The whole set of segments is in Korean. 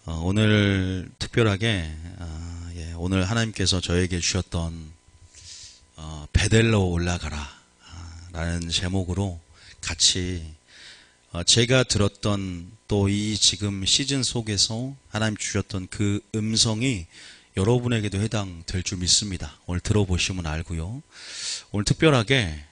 오늘 특별하게 오늘 하나님께서 저에게 주셨던 베델로 올라가라 라는 제목으로 같이 제가 들었던 또 이 지금 시즌 속에서 하나님 주셨던 그 음성이 여러분에게도 해당될 줄 믿습니다. 오늘 들어보시면 알고요. 오늘 특별하게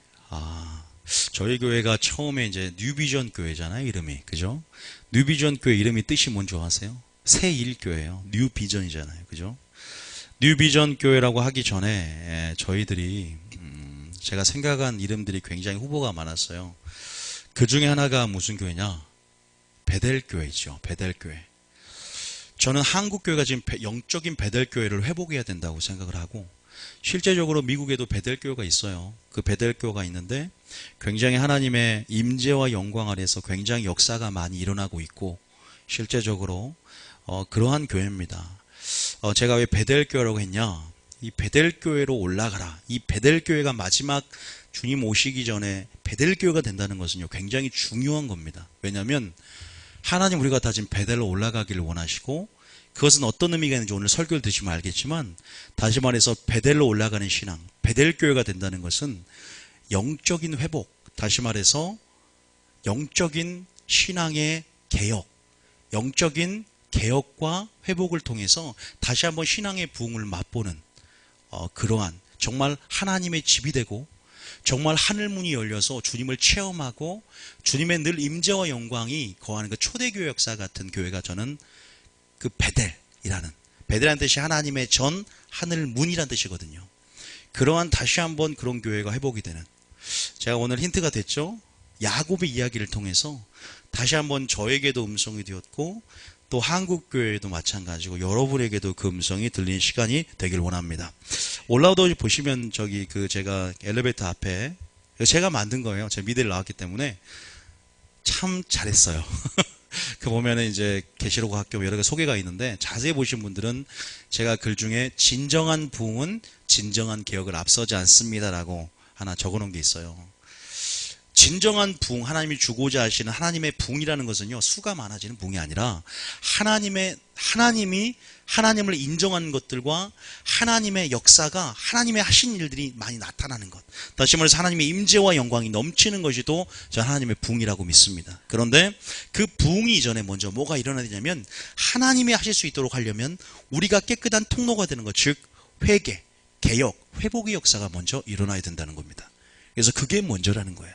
저희 교회가 처음에 이제 뉴비전 교회잖아요, 이름이. 그죠? 뉴비전 교회 이름이 뜻이 뭔지 아세요? 새 일 교회예요. 뉴비전이잖아요. 그죠? 뉴비전 교회라고 하기 전에 저희들이 제가 생각한 이름들이 굉장히 후보가 많았어요. 그 중에 하나가 무슨 교회냐? 베델교회죠. 베델교회. 저는 한국교회가 지금 영적인 베델교회를 회복해야 된다고 생각을 하고, 실제적으로 미국에도 베델교회가 있어요. 그 베델교회가 있는데 굉장히 하나님의 임재와 영광 아래서 굉장히 역사가 많이 일어나고 있고, 실제적으로 그러한 교회입니다. 제가 왜 베델교회라고 했냐? 이 베델교회로 올라가라. 이 베델교회가 마지막 주님 오시기 전에 베델교회가 된다는 것은요, 굉장히 중요한 겁니다. 왜냐하면 하나님 우리가 다 지금 베델로 올라가기를 원하시고, 그것은 어떤 의미가 있는지 오늘 설교를 드시면 알겠지만, 다시 말해서 베델로 올라가는 신앙, 베델교회가 된다는 것은 영적인 회복, 다시 말해서 영적인 신앙의 개혁, 영적인 개혁과 회복을 통해서 다시 한번 신앙의 부흥을 맛보는 그러한 정말 하나님의 집이 되고, 정말 하늘문이 열려서 주님을 체험하고 주님의 늘 임재와 영광이 거하는 그 초대교회 역사 같은 교회가 저는 그 베델이라는 뜻이 하나님의 전 하늘문이라는 뜻이거든요. 그러한 다시 한번 그런 교회가 회복이 되는, 제가 오늘 힌트가 됐죠. 야곱의 이야기를 통해서 다시 한번 저에게도 음성이 되었고, 또 한국교회도 마찬가지고 여러분에게도 그 음성이 들리는 시간이 되길 원합니다. 올라오도 보시면 저기 제가 엘리베이터 앞에 제가 만든 거예요. 제 미대를 나왔기 때문에 참 잘했어요. 그 보면은 이제 계시록 학교 여러 개 소개가 있는데, 자세히 보신 분들은 제가 글 중에 진정한 부흥은 진정한 개혁을 앞서지 않습니다라고 하나 적어놓은 게 있어요. 진정한 부흥, 하나님이 주고자 하시는 하나님의 부흥이라는 것은요, 수가 많아지는 부흥이 아니라 하나님이 하나님을 인정하는 것들과 하나님의 역사가, 하나님의 하신 일들이 많이 나타나는 것, 다시 말해서 하나님의 임재와 영광이 넘치는 것이 또 저는 하나님의 부흥이라고 믿습니다. 그런데 그 부흥이 이전에 먼저 뭐가 일어나야 되냐면, 하나님이 하실 수 있도록 하려면 우리가 깨끗한 통로가 되는 것, 즉 회개, 개혁, 회복의 역사가 먼저 일어나야 된다는 겁니다. 그래서 그게 먼저라는 거예요.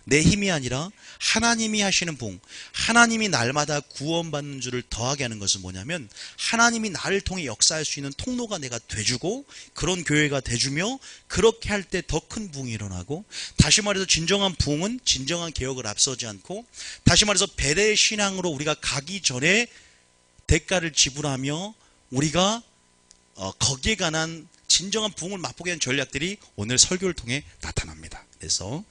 내 힘이 아니라 하나님이 하시는 부흥, 하나님이 날마다 구원받는 줄을 더하게 하는 것은 뭐냐면, 하나님이 나를 통해 역사할 수 있는 통로가 내가 돼주고, 그런 교회가 돼주며, 그렇게 할 때 더 큰 부흥이 일어나고, 다시 말해서 진정한 부흥은 진정한 개혁을 앞서지 않고, 다시 말해서 베델 신앙으로 우리가 가기 전에 대가를 지불하며 우리가 거기에 관한 진정한 부흥을 맛보게 하는 전략들이 오늘 설교를 통해 나타납니다. 그래서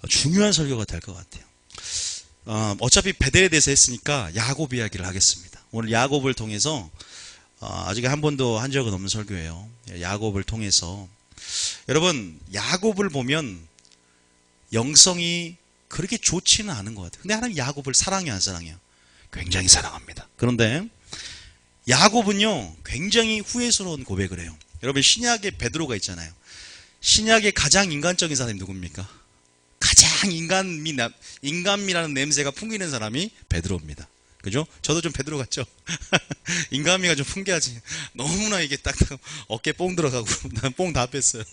중요한 설교가 될 것 같아요. 어차피 베델에 대해서 했으니까 야곱 이야기를 하겠습니다. 오늘 야곱을 통해서 아직 한 번도 한 적은 없는 설교예요. 야곱을 통해서 여러분, 야곱을 보면 영성이 그렇게 좋지는 않은 것 같아요. 근데 하나님 야곱을 사랑해요, 안 사랑해요? 굉장히 사랑합니다. 그런데 야곱은요, 굉장히 후회스러운 고백을 해요. 여러분, 신약에 베드로가 있잖아요. 신약의 가장 인간적인 사람이 누굽니까? 가장 인간미라는 냄새가 풍기는 사람이 베드로입니다. 그죠? 저도 좀 베드로 같죠? 인간미가 좀 풍기하지. 너무나 이게 딱 어깨 뽕 들어가고, 난 뽕 다 뺐어요.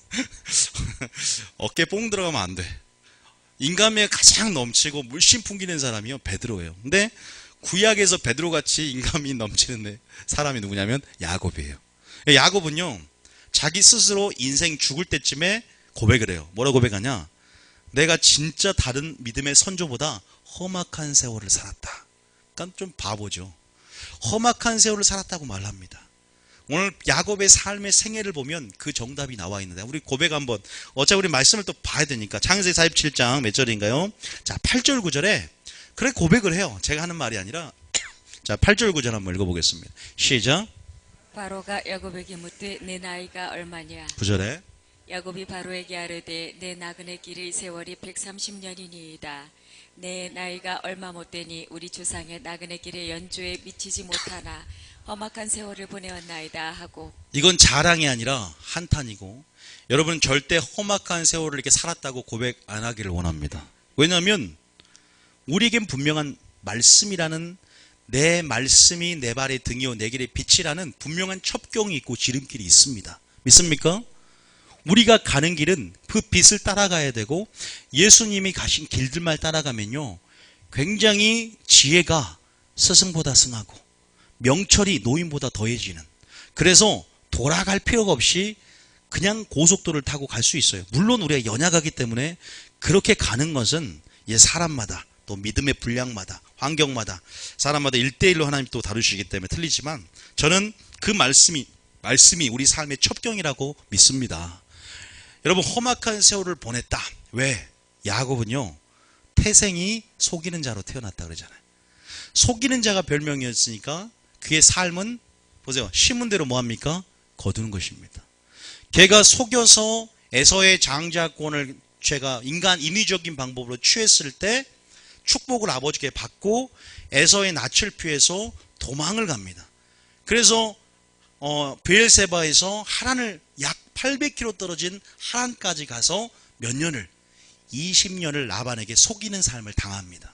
어깨 뽕 들어가면 안 돼. 인간미가 가장 넘치고 물씬 풍기는 사람이요, 베드로예요. 근데 구약에서 베드로같이 인간미 넘치는 사람이 누구냐면 야곱이에요. 야곱은요, 자기 스스로 인생 죽을 때쯤에 고백을 해요. 뭐라고 고백하냐? 내가 진짜 다른 믿음의 선조보다 험악한 세월을 살았다. 그러니까 좀 바보죠. 험악한 세월을 살았다고 말합니다. 오늘 야곱의 삶의 생애를 보면 그 정답이 나와 있는데, 우리 고백 한번, 어차피 우리 말씀을 또 봐야 되니까 창세기 47장 몇 절인가요? 자, 8절 9절에 그래 고백을 해요. 제가 하는 말이 아니라. 자, 8절 9절 한번 읽어보겠습니다. 시작. 바로가 야곱에게 묻되 내 나이가 얼마냐? 9절에 야곱이 바로에게 아뢰되 내 나그네 길의 세월이 130년이니이다. 내 나이가 얼마 못되니 우리 주상의 나그네 길의 연주에 미치지 못하나 험악한 세월을 보내었나이다 하고. 이건 자랑이 아니라 한탄이고, 여러분 절대 험악한 세월을 이렇게 살았다고 고백 안 하기를 원합니다. 왜냐하면 우리에겐 분명한 말씀이라는, 내 말씀이 내 발의 등이요 내 길의 빛이라는 분명한 첩경이 있고 지름길이 있습니다. 믿습니까? 우리가 가는 길은 그 빛을 따라가야 되고, 예수님이 가신 길들만 따라가면요 굉장히 지혜가 스승보다 승하고 명철이 노인보다 더해지는, 그래서 돌아갈 필요가 없이 그냥 고속도로를 타고 갈 수 있어요. 물론 우리가 연약하기 때문에 그렇게 가는 것은 사람마다, 또 믿음의 분량마다, 환경마다, 사람마다 1대1로 하나님 또 다루시기 때문에 틀리지만, 저는 그 말씀이 우리 삶의 첩경이라고 믿습니다. 여러분, 험악한 세월을 보냈다. 왜? 야곱은요 태생이 속이는 자로 태어났다 그러잖아요. 속이는 자가 별명이었으니까 그의 삶은, 보세요, 심은 대로 뭐합니까? 거두는 것입니다. 걔가 속여서 에서의 장자권을 제가 인위적인 방법으로 취했을 때 축복을 아버지께 받고 에서의 낯을 피해서 도망을 갑니다. 그래서 베엘세바에서 하란을 약 800km 떨어진 하란까지 가서 몇 년을, 20년을 라반에게 속이는 삶을 당합니다.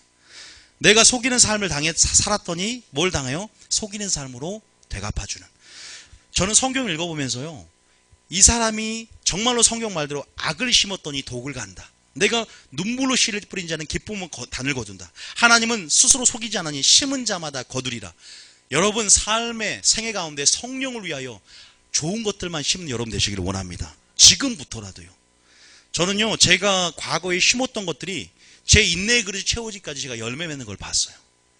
내가 속이는 삶을 살았더니 뭘 당해요? 속이는 삶으로 되갚아주는. 저는 성경을 읽어보면서요, 이 사람이 정말로 성경 말대로 악을 심었더니 독을 간다. 내가 눈물로 씨를 뿌린 자는 기쁨은 단을 거둔다. 하나님은 스스로 속이지 않으니 심은 자마다 거두리라. 여러분 삶의 생애 가운데 성령을 위하여 좋은 것들만 심는 여러분 되시기를 원합니다. 지금부터라도요. 저는요 제가 과거에 심었던 것들이 제 인내의 그릇이 채워지기까지 제가 열매 맺는 걸 봤어요.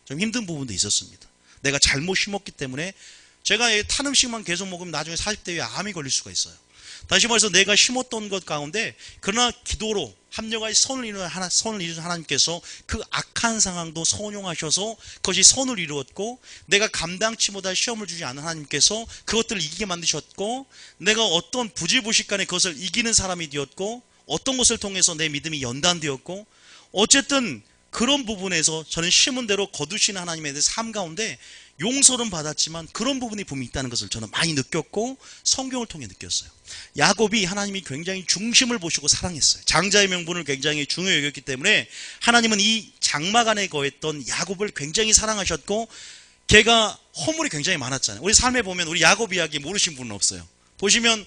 좀 힘든 부분도 있었습니다. 내가 잘못 심었기 때문에 제가 탄 음식만 계속 먹으면 나중에 40대 후에 암이 걸릴 수가 있어요. 다시 말해서 내가 심었던 것 가운데, 그러나 기도로 합력하여 선을 이루는 하나님께서 그 악한 상황도 선용하셔서 그것이 선을 이루었고, 내가 감당치 못할 시험을 주지 않은 하나님께서 그것들을 이기게 만드셨고, 내가 어떤 부지부식간에 그것을 이기는 사람이 되었고, 어떤 것을 통해서 내 믿음이 연단되었고, 어쨌든 그런 부분에서 저는 심은 대로 거두시는 하나님의 삶 가운데 용서는 받았지만 그런 부분이 분명히 있다는 것을 저는 많이 느꼈고 성경을 통해 느꼈어요. 야곱이 하나님이 굉장히 중심을 보시고 사랑했어요. 장자의 명분을 굉장히 중요히 여겼기 때문에 하나님은 이 장막 안에 거했던 야곱을 굉장히 사랑하셨고, 걔가 허물이 굉장히 많았잖아요. 우리 삶에 보면 우리 야곱 이야기 모르신 분은 없어요. 보시면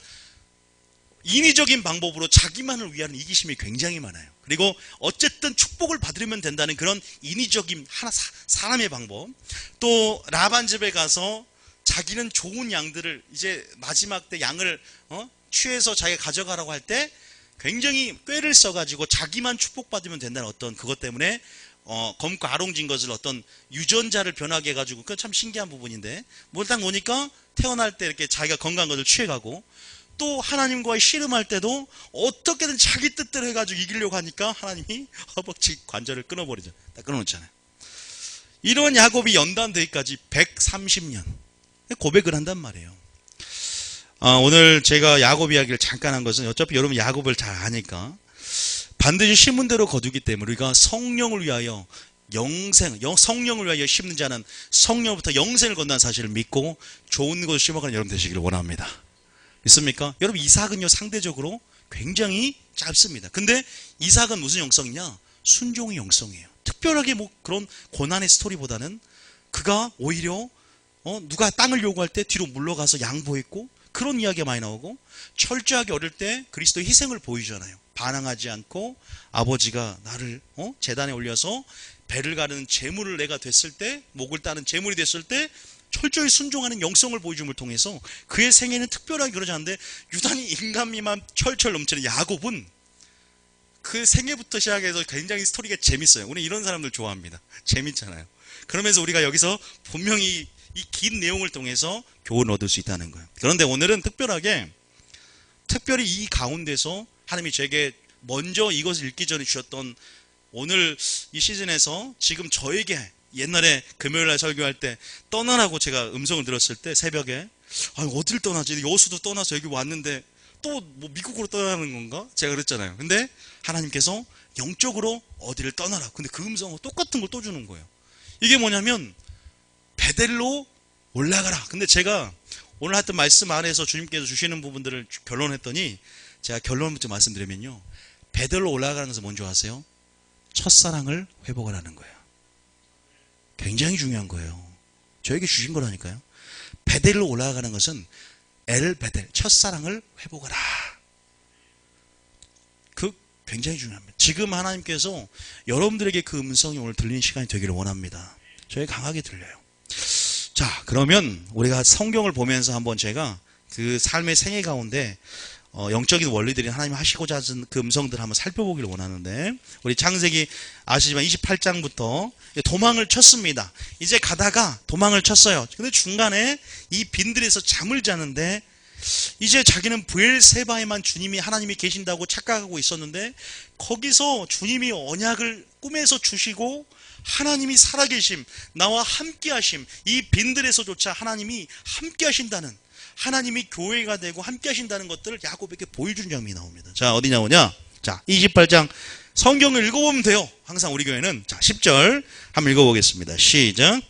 인위적인 방법으로 자기만을 위하는 이기심이 굉장히 많아요. 그리고 어쨌든 축복을 받으려면 된다는 그런 인위적인 사람의 방법. 또 라반 집에 가서 자기는 좋은 양들을, 이제 마지막 때 양을 취해서 자기가 가져가라고 할 때 굉장히 꾀를 써가지고 자기만 축복받으면 된다는 어떤 그것 때문에 검고 아롱진 것을 어떤 유전자를 변하게 해가지고, 그건 참 신기한 부분인데, 뭘 딱 보니까 태어날 때 이렇게 자기가 건강한 것을 취해가고, 또 하나님과의 씨름할 때도 어떻게든 자기 뜻대로 해가지고 이기려고 하니까 하나님이 허벅지 관절을 끊어버리죠. 다 끊어놓잖아요. 이런 야곱이 연단되기까지 130년 고백을 한단 말이에요. 오늘 제가 야곱 이야기를 잠깐 한 것은, 어차피 여러분 야곱을 잘 아니까, 반드시 심은 대로 거두기 때문에 우리가 성령을 위하여 성령을 위하여 심는 자는 성령부터 영생을 건다는 사실을 믿고 좋은 것을 심어가는 여러분 되시기를 원합니다. 있습니까? 여러분 이삭은요 상대적으로 굉장히 짧습니다. 근데 이삭은 무슨 영성이냐? 순종의 영성이에요. 특별하게 뭐 그런 고난의 스토리보다는 그가 오히려 누가 땅을 요구할 때 뒤로 물러가서 양보했고, 그런 이야기가 많이 나오고, 철저하게 어릴 때 그리스도의 희생을 보이잖아요. 반항하지 않고 아버지가 나를 제단에 올려서 배를 가르는 제물을 내가 됐을 때, 목을 따는 제물이 됐을 때 철저히 순종하는 영성을 보여줌을 통해서 그의 생애는 특별하게 그러지 않는데, 유단히 인간미만 철철 넘치는 야곱은 그 생애부터 시작해서 굉장히 스토리가 재밌어요. 우리 이런 사람들 좋아합니다. 재밌잖아요. 그러면서 우리가 여기서 분명히 이 긴 내용을 통해서 교훈을 얻을 수 있다는 거예요. 그런데 오늘은 특별히 이 가운데서 하나님이 제게 먼저 이것을 읽기 전에 주셨던, 오늘 이 시즌에서 지금 저에게 옛날에 금요일날 설교할 때 떠나라고 제가 음성을 들었을 때 새벽에, 어딜 떠나지? 여수도 떠나서 여기 왔는데 또 뭐 미국으로 떠나는 건가? 제가 그랬잖아요. 근데 하나님께서 영적으로 어디를 떠나라. 근데 그 음성은 똑같은 걸 또 주는 거예요. 이게 뭐냐면 베델로 올라가라. 근데 제가 오늘 했던 말씀 안에서 주님께서 주시는 부분들을 결론했더니 제가 결론부터 말씀드리면요. 베델로 올라가는 것은 뭔지 아세요? 첫사랑을 회복하라는 거예요. 굉장히 중요한 거예요. 저에게 주신 거라니까요. 베델로 올라가는 것은 베델, 첫사랑을 회복하라. 그 굉장히 중요합니다. 지금 하나님께서 여러분들에게 그 음성이 오늘 들리는 시간이 되기를 원합니다. 저에게 강하게 들려요. 자, 그러면 우리가 성경을 보면서 한번 제가 그 삶의 생애 가운데 영적인 원리들이 하나님이 하시고자 하신 그 음성들을 한번 살펴보기를 원하는데, 우리 창세기 아시지만 28장부터 도망을 쳤습니다. 이제 가다가 도망을 쳤어요. 근데 중간에 이 빈들에서 잠을 자는데 이제 자기는 브엘세바에만 주님이 하나님이 계신다고 착각하고 있었는데, 거기서 주님이 언약을 꿈에서 주시고 하나님이 살아계심, 나와 함께하심, 이 빈들에서조차 하나님이 함께하신다는, 하나님이 교회가 되고 함께 하신다는 것들을 야곱에게 보여준 장면이 나옵니다. 자, 어디 나오냐? 자, 28장 성경을 읽어보면 돼요. 항상 우리 교회는. 자, 10절 한번 읽어보겠습니다. 시작.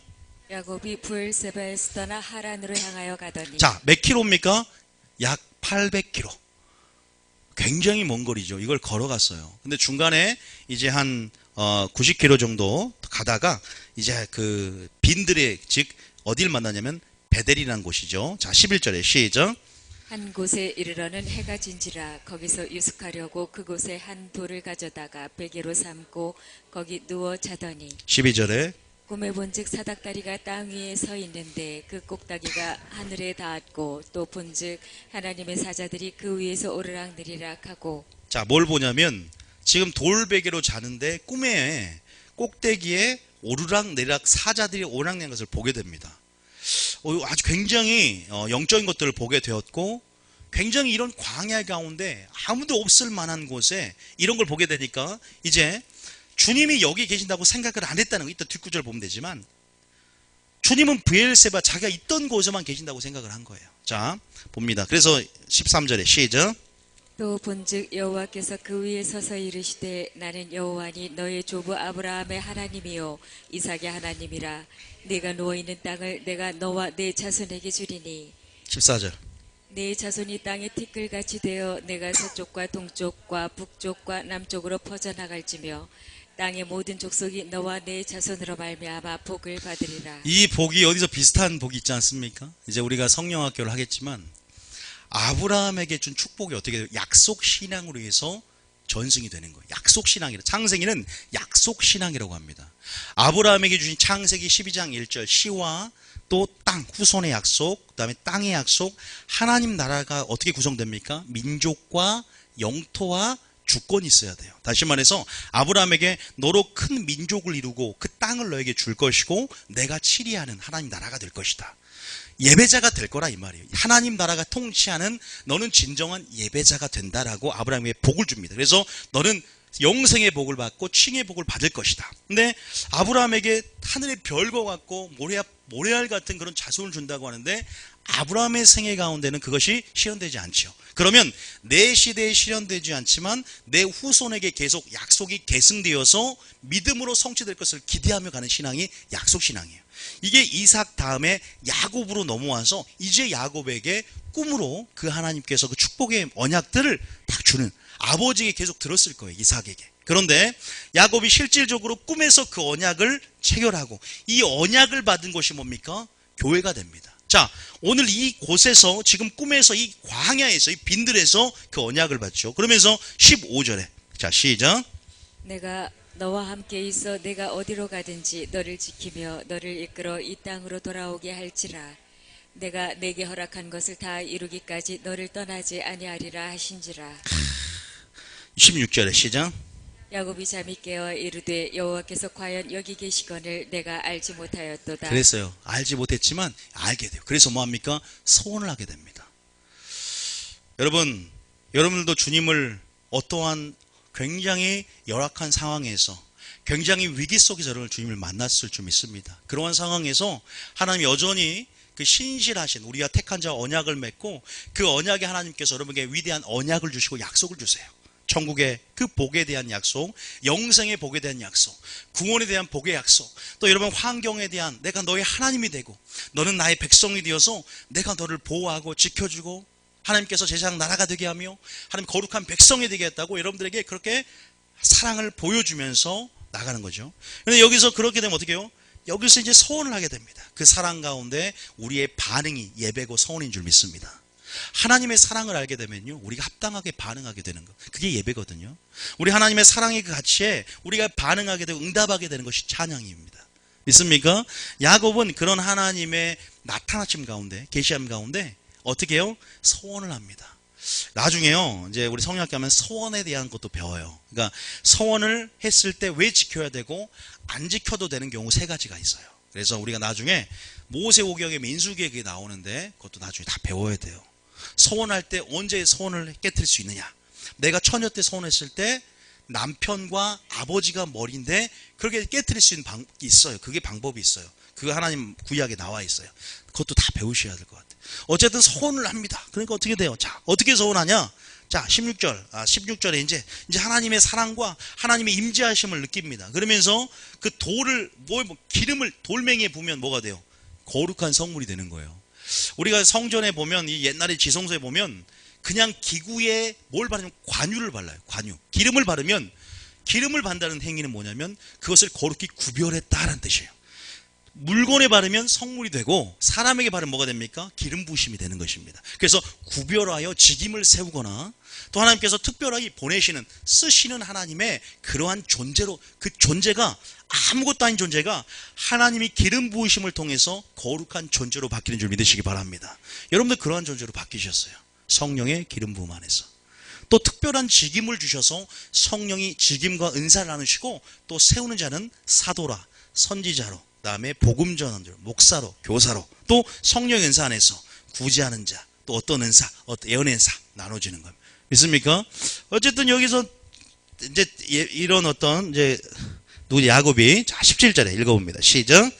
야곱이 브엘세바에서 떠나 하란으로 향하여 가더니. 자, 몇 킬로입니까? 약 800킬로. 굉장히 먼 거리죠. 이걸 걸어갔어요. 근데 중간에 이제 한 90킬로 정도 가다가 이제 그 빈들의, 즉 어딜 만나냐면 베델이라는 곳이죠. 자, 11절에 시작. 한 곳에 이르러는 해가 진지라. 거기서 유숙하려고 그곳에 한 돌을 가져다가 베개로 삼고 거기 누워 자더니. 12절에 꿈에 본즉 사닥다리가 땅 위에 서 있는데 그 꼭다기가 하늘에 닿았고, 또 본즉 하나님의 사자들이 그 위에서 오르락내리락 하고. 자, 뭘 보냐면 지금 돌베개로 자는데 꿈에 꼭대기에 오르락내리락 사자들이 오르락내리는 것을 보게 됩니다. 아주 굉장히 영적인 것들을 보게 되었고, 굉장히 이런 광야 가운데 아무도 없을 만한 곳에 이런 걸 보게 되니까 이제 주님이 여기 계신다고 생각을 안 했다는 거, 이따 뒷구절 보면 되지만 주님은 브엘세바, 자기가 있던 곳에만 계신다고 생각을 한 거예요. 자, 봅니다. 그래서 13절에 시작. 또 본즉 여호와께서 그 위에 서서 이르시되 나는 여호와니 너의 조부 아브라함의 하나님이요 이삭의 하나님이라. 네가 누워있는 땅을 내가 너와 네 자손에게 주리니. 14절. 네 자손이 땅에 티끌같이 되어 내가 서쪽과 동쪽과 북쪽과 남쪽으로 퍼져나갈지며 땅의 모든 족속이 너와 네 자손으로 말미암아 복을 받으리라. 이 복이 어디서 비슷한 복이 있지 않습니까? 이제 우리가 성령학교를 하겠지만 아브라함에게 준 축복이 어떻게 돼요? 약속신앙으로 해서 전승이 되는 거예요. 약속신앙이라. 창세기는 약속신앙이라고 합니다. 아브라함에게 주신 창세기 12장 1절 시와 또 땅, 후손의 약속, 그 다음에 땅의 약속, 하나님 나라가 어떻게 구성됩니까? 민족과 영토와 주권이 있어야 돼요. 다시 말해서 아브라함에게 너로 큰 민족을 이루고 그 땅을 너에게 줄 것이고 내가 치리하는 하나님 나라가 될 것이다. 예배자가 될 거라 이 말이에요. 하나님 나라가 통치하는 너는 진정한 예배자가 된다라고 아브라함에게 복을 줍니다. 그래서 너는 영생의 복을 받고 칭의 복을 받을 것이다. 근데 아브라함에게 하늘의 별과 같고 모래알 같은 그런 자손을 준다고 하는데 아브라함의 생애 가운데는 그것이 실현되지 않죠. 그러면 내 시대에 실현되지 않지만 내 후손에게 계속 약속이 계승되어서 믿음으로 성취될 것을 기대하며 가는 신앙이 약속신앙이에요. 이게 이삭 다음에 야곱으로 넘어와서 이제 야곱에게 꿈으로 그 하나님께서 그 축복의 언약들을 딱 주는, 아버지에게 계속 들었을 거예요. 이삭에게. 그런데 야곱이 실질적으로 꿈에서 그 언약을 체결하고 이 언약을 받은 것이 뭡니까? 교회가 됩니다. 자, 오늘 이 곳에서 지금 꿈에서 이 광야에서 이 빈들에서 그 언약을 받죠. 그러면서 15절에 자 시작. 내가 너와 함께 있어 내가 어디로 가든지 너를 지키며 너를 이끌어 이 땅으로 돌아오게 할지라. 내가 내게 허락한 것을 다 이루기까지 너를 떠나지 아니하리라 하신지라. 16절에 시작. 야곱이 잠이 깨어 이르되 여호와께서 과연 여기 계시거늘 내가 알지 못하였도다. 그랬어요. 알지 못했지만 알게 돼요. 그래서 뭐합니까? 소원을 하게 됩니다. 여러분들도 주님을 어떠한 굉장히 열악한 상황에서, 굉장히 위기 속에서 여러분 주님을 만났을 줄 믿습니다. 그러한 상황에서 하나님 여전히 그 신실하신 우리가 택한 자 언약을 맺고 그 언약에 하나님께서 여러분에게 위대한 언약을 주시고 약속을 주세요. 천국의 그 복에 대한 약속, 영생의 복에 대한 약속, 구원에 대한 복의 약속, 또 여러분 환경에 대한 내가 너의 하나님이 되고 너는 나의 백성이 되어서 내가 너를 보호하고 지켜주고 하나님께서 제사장 나라가 되게 하며 하나님 거룩한 백성이 되게 했다고 여러분들에게 그렇게 사랑을 보여주면서 나가는 거죠. 그런데 여기서 그렇게 되면 어떻게 해요? 여기서 이제 서원을 하게 됩니다. 그 사랑 가운데 우리의 반응이 예배고 서원인 줄 믿습니다. 하나님의 사랑을 알게 되면요, 우리가 합당하게 반응하게 되는 것, 그게 예배거든요. 우리 하나님의 사랑의 그 가치에 우리가 반응하게 되고 응답하게 되는 것이 찬양입니다. 믿습니까? 야곱은 그런 하나님의 나타나심 가운데, 계시함 가운데 어떻게 해요? 서원을 합니다. 나중에요, 이제 우리 성령학교 하면 서원에 대한 것도 배워요. 그러니까 서원을 했을 때 왜 지켜야 되고 안 지켜도 되는 경우 세 가지가 있어요. 그래서 우리가 나중에 모세오경의 민수기에 그게 나오는데 그것도 나중에 다 배워야 돼요. 서원할 때 언제 서원을 깨트릴 수 있느냐? 내가 처녀 때 서원했을 때 남편과 아버지가 머리인데 그렇게 깨트릴 수 있는 방법이 있어요. 그게 방법이 있어요. 그거 하나님 구약에 나와 있어요. 그것도 다 배우셔야 될 것 같아요. 어쨌든 서원을 합니다. 그러니까 어떻게 돼요? 자, 어떻게 서원하냐? 자, 16절에 이제 하나님의 사랑과 하나님의 임재하심을 느낍니다. 그러면서 그 돌을, 기름을 돌멩이에 부으면 뭐가 돼요? 거룩한 성물이 되는 거예요. 우리가 성전에 보면, 이 옛날에 지성소에 보면, 그냥 기구에 뭘 바르면 관유를 발라요. 관유. 기름을 바르면, 기름을 바른다는 행위는 뭐냐면, 그것을 거룩히 구별했다라는 뜻이에요. 물건에 바르면 성물이 되고 사람에게 바르면 뭐가 됩니까? 기름 부으심이 되는 것입니다. 그래서 구별하여 직임을 세우거나 또 하나님께서 특별하게 보내시는 쓰시는 하나님의 그러한 존재로, 그 존재가 아무것도 아닌 존재가 하나님이 기름 부으심을 통해서 거룩한 존재로 바뀌는 줄 믿으시기 바랍니다. 여러분들 그러한 존재로 바뀌셨어요. 성령의 기름 부음 안에서. 또 특별한 직임을 주셔서 성령이 직임과 은사를 나누시고 또 세우는 자는 사도라, 선지자로, 그 다음에 복음 전원들, 목사로, 교사로, 또 성령의 은사 안에서 구제하는 자, 또 어떤 은사, 어떤 예언의 은사 나눠지는 겁니다. 믿습니까? 어쨌든 여기서 이제 이런 어떤 이제 누구 야곱이, 자 17절에 읽어봅니다. 시작.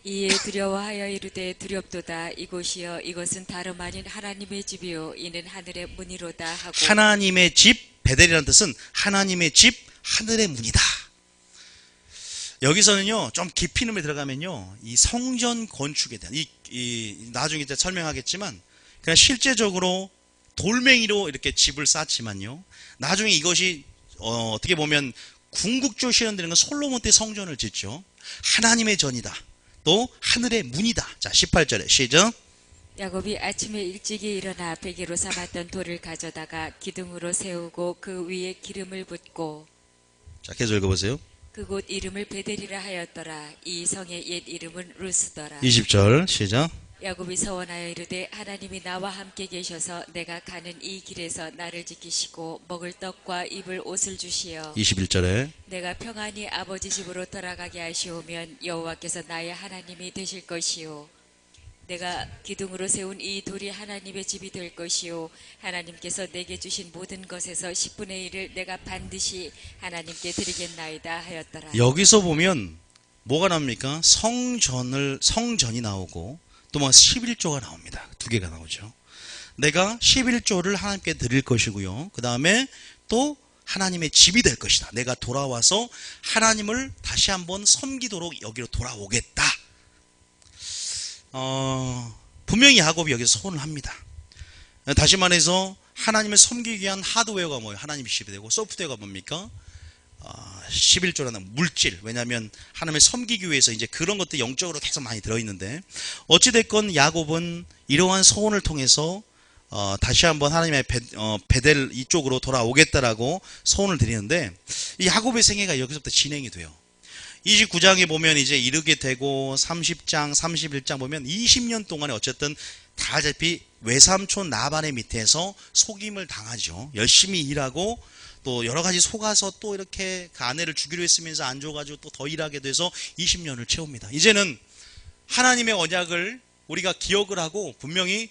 이에 두려워하여 이르되 두렵도다. 이곳이여 이것은 다름 아닌 하나님의 집이요 이는 하늘의 문이로다 하고. 하나님의 집, 베델이라는 뜻은 하나님의 집, 하늘의 문이다. 여기서는요, 좀 깊이 있는 데 들어가면요, 이 성전 건축에 대한, 나중에 이제 설명하겠지만, 그냥 실제적으로 돌멩이로 이렇게 집을 쌓지만요, 나중에 이것이, 어떻게 보면, 궁극적으로 실현되는 건 솔로몬 때 성전을 짓죠. 하나님의 전이다. 또, 하늘의 문이다. 자, 18절에 시작. 야곱이 아침에 일찍이 일어나 베개로 삼았던 돌을 가져다가 기둥으로 세우고 그 위에 기름을 붓고. 자, 계속 읽어보세요. 그곳 이름을 베델이라 하였더라. 이 성의 옛 이름은 루스더라. 20절 시작. 야곱이 서원하여 이르되 하나님이 나와 함께 계셔서 내가 가는 이 길에서 나를 지키시고 먹을 떡과 입을 옷을 주시어 21절에 내가 평안히 아버지 집으로 돌아가게 하시오면 여호와께서 나의 하나님이 되실 것이요 내가 기둥으로 세운 이 돌이 하나님의 집이 될 것이요 하나님께서 내게 주신 모든 것에서 10분의 1을 내가 반드시 하나님께 드리겠나이다 하였더라. 여기서 보면 뭐가 나옵니까? 성전이 나오고 또 뭐 11조가 나옵니다. 두 개가 나오죠. 내가 11조를 하나님께 드릴 것이고요. 그 다음에 또 하나님의 집이 될 것이다. 내가 돌아와서 하나님을 다시 한번 섬기도록 여기로 돌아오겠다. 분명히 야곱이 여기서 소원을 합니다. 다시 말해서 하나님을 섬기기 위한 하드웨어가 뭐예요? 하나님이 집이 되고 소프트웨어가 뭡니까? 11조라는 물질. 왜냐하면 하나님을 섬기기 위해서 이제 그런 것들이 영적으로 계속 많이 들어있는데 어찌됐건 야곱은 이러한 소원을 통해서 다시 한번 하나님의 베델 이쪽으로 돌아오겠다라고 소원을 드리는데 이 야곱의 생애가 여기서부터 진행이 돼요. 29장에 보면 이제 이르게 되고 30장, 31장 보면 20년 동안에 어쨌든 다 알다시피 외삼촌 라반의 밑에서 속임을 당하죠. 열심히 일하고 또 여러 가지 속아서 또 이렇게 그 아내를 주기로 했으면서 안 줘가지고 또 더 일하게 돼서 20년을 채웁니다. 이제는 하나님의 언약을 우리가 기억을 하고 분명히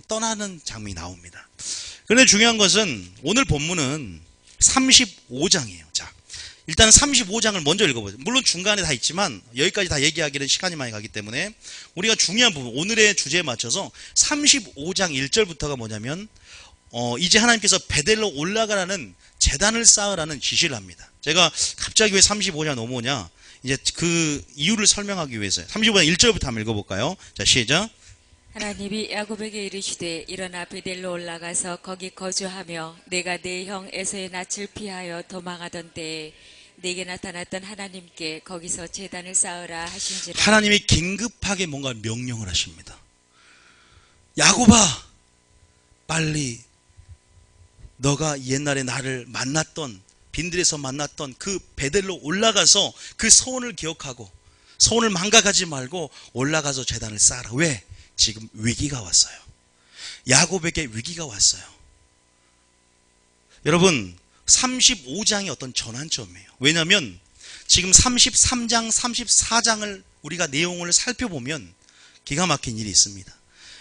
떠나는 장면이 나옵니다. 그런데 중요한 것은 오늘 본문은 35장이에요. 자, 일단 35장을 먼저 읽어보죠. 물론 중간에 다 있지만 여기까지 다 얘기하기는 시간이 많이 가기 때문에 우리가 중요한 부분, 오늘의 주제에 맞춰서 35장 1절부터가 뭐냐면 이제 하나님께서 베델로 올라가라는 제단을 쌓으라는 지시를 합니다. 제가 갑자기 왜 35장 넘어오냐, 이제 그 이유를 설명하기 위해서요. 35장 1절부터 한번 읽어볼까요? 자, 시작. 하나님이 야곱에게 이르시되 일어나 베델로 올라가서 거기 거주하며 내가 내 형 에서의 낯을 피하여 도망하던 때에 내게 나타났던 하나님께 거기서 제단을 쌓으라 하신지라. 하나님이 긴급하게 뭔가 명령을 하십니다. 야곱아, 빨리 너가 옛날에 나를 만났던, 빈들에서 만났던 그 베델로 올라가서 그 소원을 기억하고 소원을 망각하지 말고 올라가서 제단을 쌓아라. 왜? 지금 위기가 왔어요. 야곱에게 위기가 왔어요. 여러분, 35장이 어떤 전환점이에요. 왜냐하면 지금 33장, 34장을 우리가 내용을 살펴보면 기가 막힌 일이 있습니다.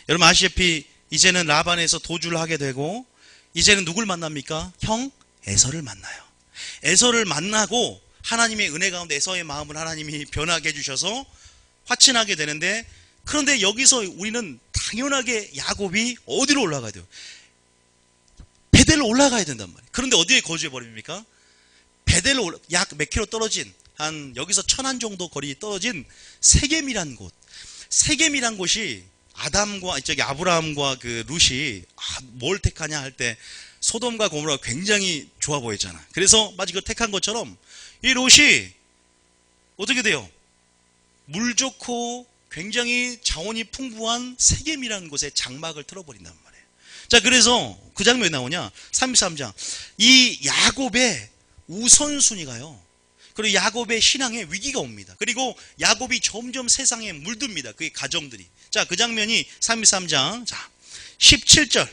여러분 아시다시피 이제는 라반에서 도주를 하게 되고 이제는 누굴 만납니까? 형 에서를 만나요. 에서를 만나고 하나님의 은혜 가운데 에서의 마음을 하나님이 변하게 해주셔서 화친하게 되는데, 그런데 여기서 우리는 당연하게 야곱이 어디로 올라가야 돼요? 베델로 올라가야 된단 말이에요. 그런데 어디에 거주해 버립니까? 베델로 약 몇 킬로 떨어진, 한 여기서 1000안 정도 거리 떨어진 세겜이란 곳. 세겜이란 곳이 아담과 저기 아브라함과 그 룻이 뭘 택하냐 할 때 소돔과 고모라가 굉장히 좋아 보였잖아. 그래서 마치 그 택한 것처럼 이 롯이 어떻게 돼요? 물 좋고 굉장히 자원이 풍부한 세겜이라는 곳에 장막을 틀어버린단 말이에요. 자, 그래서 그 장면이 나오냐? 33장. 이 야곱의 우선순위가요. 그리고 야곱의 신앙에 위기가 옵니다. 그리고 야곱이 점점 세상에 물듭니다. 그의 가정들이. 자, 그 장면이 33장. 자, 17절.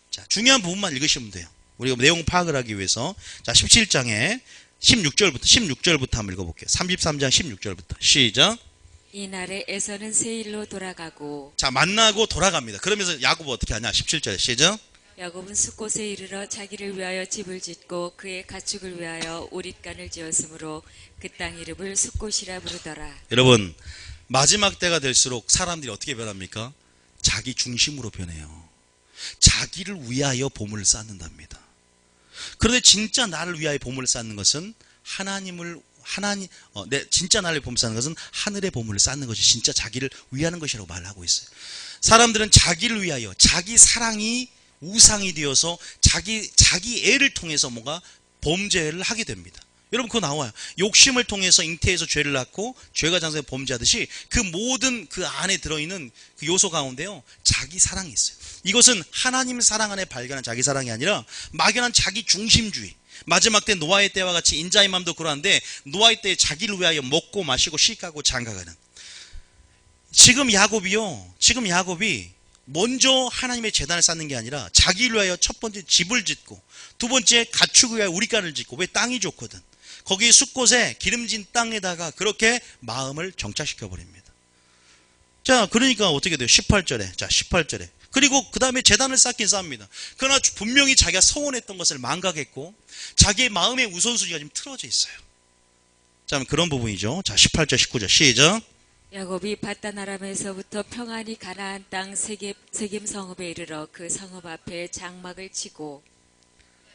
자, 중요한 부분만 읽으시면 돼요. 우리가 내용 파악을 하기 위해서. 자, 17장에 16절부터 한번 읽어볼게요. 33장 16절부터. 시작. 이날에 에서는 세일로 돌아가고. 자, 만나고 돌아갑니다. 그러면서 야곱은 어떻게 하냐? 17절에 시작. 야곱은 숫곳에 이르러 자기를 위하여 집을 짓고 그의 가축을 위하여 우릿간을 지었으므로 그 땅 이름을 숫곳이라 부르더라. 여러분, 마지막 때가 될수록 사람들이 어떻게 변합니까? 자기 중심으로 변해요. 자기를 위하여 보물을 쌓는답니다. 그런데 진짜 나를 위하여 보물을 쌓는 것은 진짜 나를 보물을 쌓는 것은 하늘의 보물을 쌓는 것이 진짜 자기를 위하는 것이라고 말하고 있어요. 사람들은 자기를 위하여, 자기 사랑이 우상이 되어서 자기 애를 통해서 뭔가 범죄를 하게 됩니다. 여러분, 그거 나와요. 욕심을 통해서 잉태해서 죄를 낳고 죄가 장성해 범죄하듯이 그 모든 그 안에 들어있는 그 요소 가운데요, 자기 사랑이 있어요. 이것은 하나님 사랑 안에 발견한 자기 사랑이 아니라 막연한 자기 중심주의. 마지막 때 노아의 때와 같이 인자의 마음도 그러한데, 노아의 때에 자기를 위하여 먹고 마시고 시가고 장가가는. 지금 야곱이 먼저 하나님의 제단을 쌓는 게 아니라 자기를 위하여 첫 번째 집을 짓고, 두 번째 가축을 위하여 우리간을 짓고. 왜? 땅이 좋거든. 거기 숲곳에 기름진 땅에다가 그렇게 마음을 정착시켜 버립니다. 자, 그러니까 어떻게 돼요? 18절에. 자, 18절에. 그리고 그 다음에 제단을 쌓긴 쌓습니다. 그러나 분명히 자기가 서원했던 것을 망각했고 자기의 마음의 우선순위가 지금 틀어져 있어요. 자, 그런 부분이죠. 자, 18절 19절 시작. 야곱이 바다나람에서부터 평안히 가나안 땅 세겜 성읍에 이르러 그 성읍 앞에 장막을 치고,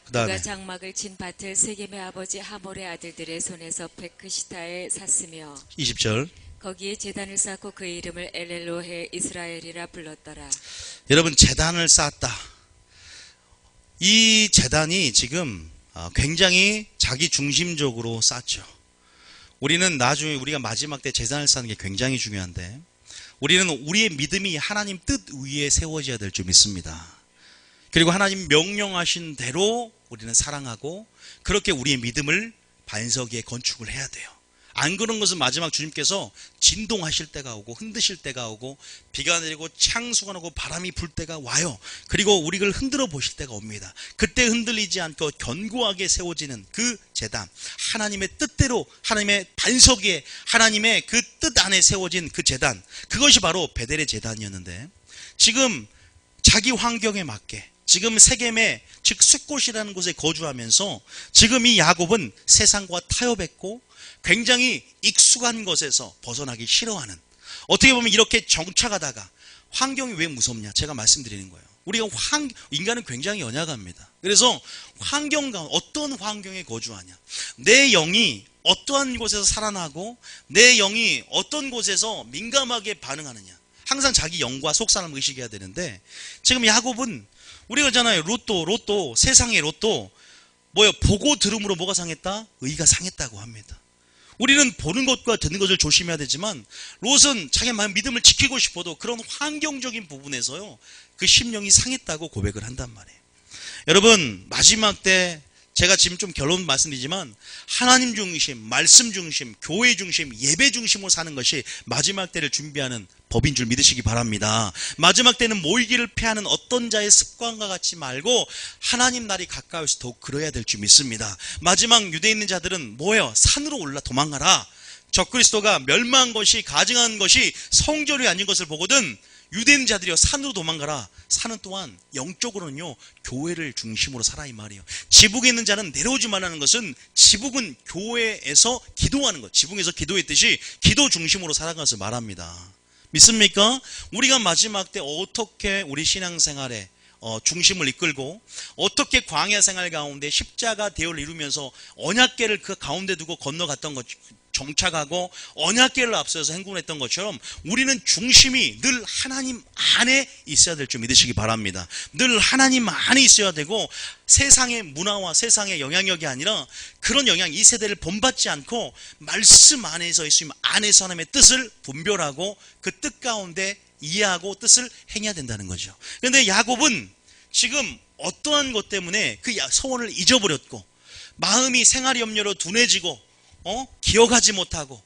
그다음에 그가 장막을 친 밭을 세겜의 아버지 하몰의 아들들의 손에서 베크시타에 샀으며 20절. 거기에 제단을 쌓고 그 이름을 엘엘로헤 이스라엘이라 불렀더라. 여러분, 제단을 쌓았다. 이 제단이 지금 굉장히 자기 중심적으로 쌓죠. 우리는 나중에 우리가 마지막 때 제단을 쌓는 게 굉장히 중요한데, 우리는 우리의 믿음이 하나님 뜻 위에 세워져야 될 줄 믿습니다. 그리고 하나님 명령하신 대로 우리는 사랑하고 그렇게 우리의 믿음을 반석 위에 건축을 해야 돼요. 안 그런 것은 마지막 주님께서 진동하실 때가 오고 흔드실 때가 오고 비가 내리고 창수가 나고 바람이 불 때가 와요. 그리고 우리를 흔들어 보실 때가 옵니다. 그때 흔들리지 않고 견고하게 세워지는 그 제단, 하나님의 뜻대로 하나님의 반석 위에 하나님의 그 뜻 안에 세워진 그 제단, 그것이 바로 베델의 제단이었는데, 지금 자기 환경에 맞게 지금 세겜에 즉 숫곳이라는 곳에 거주하면서 지금 이 야곱은 세상과 타협했고 굉장히 익숙한 것에서 벗어나기 싫어하는, 어떻게 보면 이렇게 정착하다가 환경이 왜 무섭냐 제가 말씀드리는 거예요. 우리가 인간은 굉장히 연약합니다. 그래서 어떤 환경에 거주하냐, 내 영이 어떠한 곳에서 살아나고 내 영이 어떤 곳에서 민감하게 반응하느냐, 항상 자기 영과 속사람을 의식해야 되는데, 지금 야곱은 우리가 그러잖아요. 로또 세상의 로또 보고 들음으로 뭐가 상했다? 의가 상했다고 합니다. 우리는 보는 것과 듣는 것을 조심해야 되지만 롯은 자기 믿음을 지키고 싶어도 그런 환경적인 부분에서요 그 심령이 상했다고 고백을 한단 말이에요. 여러분, 마지막 때 제가 지금 좀 결론 말씀드리지만 하나님 중심, 말씀 중심, 교회 중심, 예배 중심으로 사는 것이 마지막 때를 준비하는 법인 줄 믿으시기 바랍니다. 마지막 때는 모이기를 피하는 어떤 자의 습관과 같이 말고 하나님 날이 가까워서 더욱 그러야 될 줄 믿습니다. 마지막 유대에 있는 자들은 뭐예요? 산으로 올라 도망가라. 적그리스도가 멸망한 것이, 가증한 것이 성전이 아닌 것을 보거든 유대인 자들이여 산으로 도망가라. 산은 또한 영적으로는요 교회를 중심으로 살아 이 말이에요. 지붕에 있는 자는 내려오지 말라는 것은 지붕은 교회에서 기도하는 것, 지붕에서 기도했듯이 기도 중심으로 살아가는 것을 말합니다. 믿습니까? 우리가 마지막 때 어떻게 우리 신앙생활에 중심을 이끌고 어떻게 광야 생활 가운데 십자가 대열을 이루면서 언약궤를 그 가운데 두고 건너갔던 것, 정착하고 언약궤를 앞서서 행군했던 것처럼 우리는 중심이 늘 하나님 안에 있어야 될 줄 믿으시기 바랍니다. 늘 하나님 안에 있어야 되고 세상의 문화와 세상의 영향력이 아니라 그런 영향, 이 세대를 본받지 않고 말씀 안에서 있으면 안에서 하나님의 뜻을 분별하고 그 뜻 가운데 이해하고 뜻을 행해야 된다는 거죠. 그런데 야곱은 지금 어떠한 것 때문에 그 소원을 잊어버렸고 마음이 생활 염려로 둔해지고 기억하지 못하고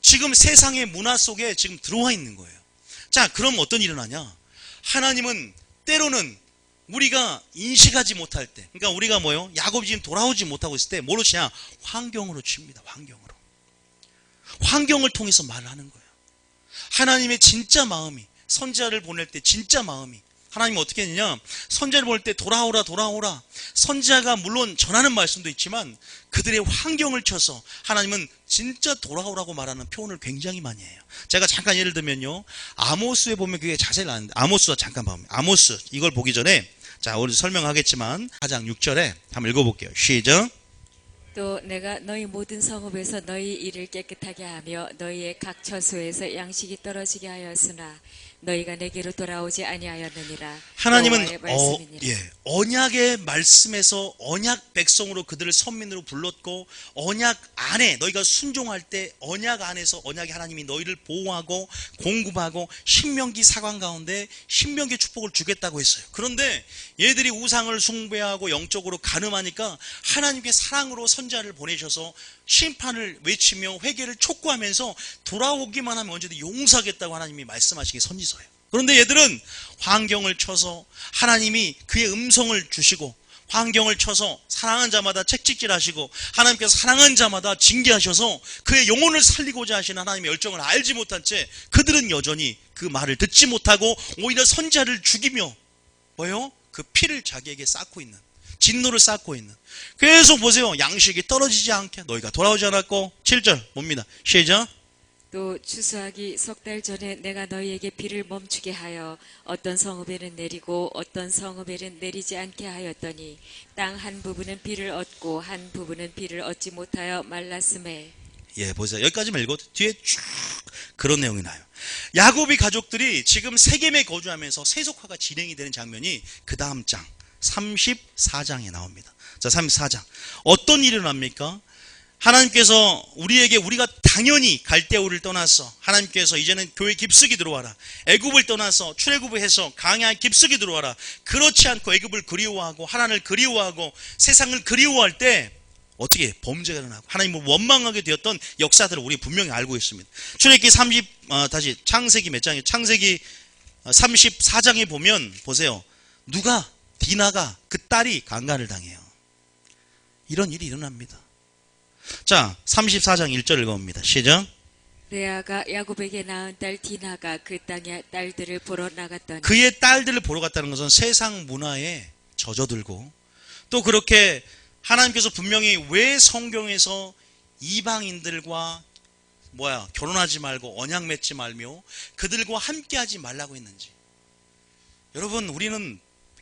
지금 세상의 문화 속에 지금 들어와 있는 거예요. 자, 그럼 어떤 일이 일어나냐? 하나님은 때로는 우리가 인식하지 못할 때, 그러니까 우리가 야곱이 지금 돌아오지 못하고 있을 때 뭐로 치냐? 환경으로 칩니다. 환경을 통해서 말을 하는 거예요. 하나님의 진짜 마음이, 선지자를 보낼 때 진짜 마음이, 하나님은 어떻게 했느냐? 선지자를 보낼 때 돌아오라. 선지자가 물론 전하는 말씀도 있지만 그들의 환경을 쳐서 하나님은 진짜 돌아오라고 말하는 표현을 굉장히 많이 해요. 제가 잠깐 예를 들면요, 아모스에 보면 그게 자세히 나왔는데, 아모스와 잠깐 봐요. 아모스 이걸 보기 전에 자, 오늘 설명하겠지만 4장 6절에 한번 읽어볼게요. 시작. 또 내가 너희 모든 성읍에서 너희 일을 깨끗하게 하며 너희의 각 처소에서 양식이 떨어지게 하였으나 너희가 내게로 돌아오지 아니하였느니라. 하나님은 언약의 말씀에서 언약 백성으로 그들을 선민으로 불렀고 언약 안에 너희가 순종할 때 언약 안에서 언약의 하나님이 너희를 보호하고 공급하고 신명기 사관 가운데 신명기 축복을 주겠다고 했어요. 그런데 얘들이 우상을 숭배하고 영적으로 가늠하니까 하나님께 사랑으로 선지자를 보내셔서 심판을 외치며 회개를 촉구하면서 돌아오기만 하면 언제든 용서하겠다고 하나님이 말씀하시기 선지서예요. 그런데 얘들은 환경을 쳐서 하나님이 그의 음성을 주시고 환경을 쳐서 사랑한 자마다 채찍질하시고 하나님께서 사랑한 자마다 징계하셔서 그의 영혼을 살리고자 하시는 하나님의 열정을 알지 못한 채 그들은 여전히 그 말을 듣지 못하고 오히려 선지자를 죽이며 그 피를 자기에게 쌓고 있는, 진노를 쌓고 있는. 계속 보세요. 양식이 떨어지지 않게 너희가 돌아오지 않았고 7절 봅니다. 시작. 또 추수하기 석 달 전에 내가 너희에게 비를 멈추게 하여 어떤 성읍에는 내리고 어떤 성읍에는 내리지 않게 하였더니 땅 한 부분은 비를 얻고 한 부분은 비를 얻지 못하여 말랐음에. 보세요. 여기까지만 읽어도 뒤에 쭉 그런 내용이 나요. 야곱의 가족들이 지금 세겜에 거주하면서 세속화가 진행이 되는 장면이 그 다음 장 34장에 나옵니다. 자, 34장 어떤 일이 일어납니까? 하나님께서 우리가 당연히 갈대우를 떠나서 하나님께서 이제는 교회 깊숙이 들어와라, 애굽을 떠나서 출애굽을 해서 강야에 깊숙이 들어와라. 그렇지 않고 애굽을 그리워하고 하나님을 그리워하고 세상을 그리워할 때 어떻게 범죄가 일어나고 하나님을 원망하게 되었던 역사들을 우리 분명히 알고 있습니다. 출애굽기 창세기 몇 장이에요? 창세기 34장에 보면 보세요. 디나가 그 딸이 강간을 당해요. 이런 일이 일어납니다. 자, 34장 1절 읽어봅니다. 시작. 레아가 야곱에게 낳은 딸 디나가 그 땅의 딸들을 보러 나갔더니 그의 딸들을 보러 갔다는 것은 세상 문화에 젖어들고, 또 그렇게 하나님께서 분명히 왜 성경에서 이방인들과 결혼하지 말고 언약 맺지 말며 그들과 함께하지 말라고 했는지. 여러분, 우리는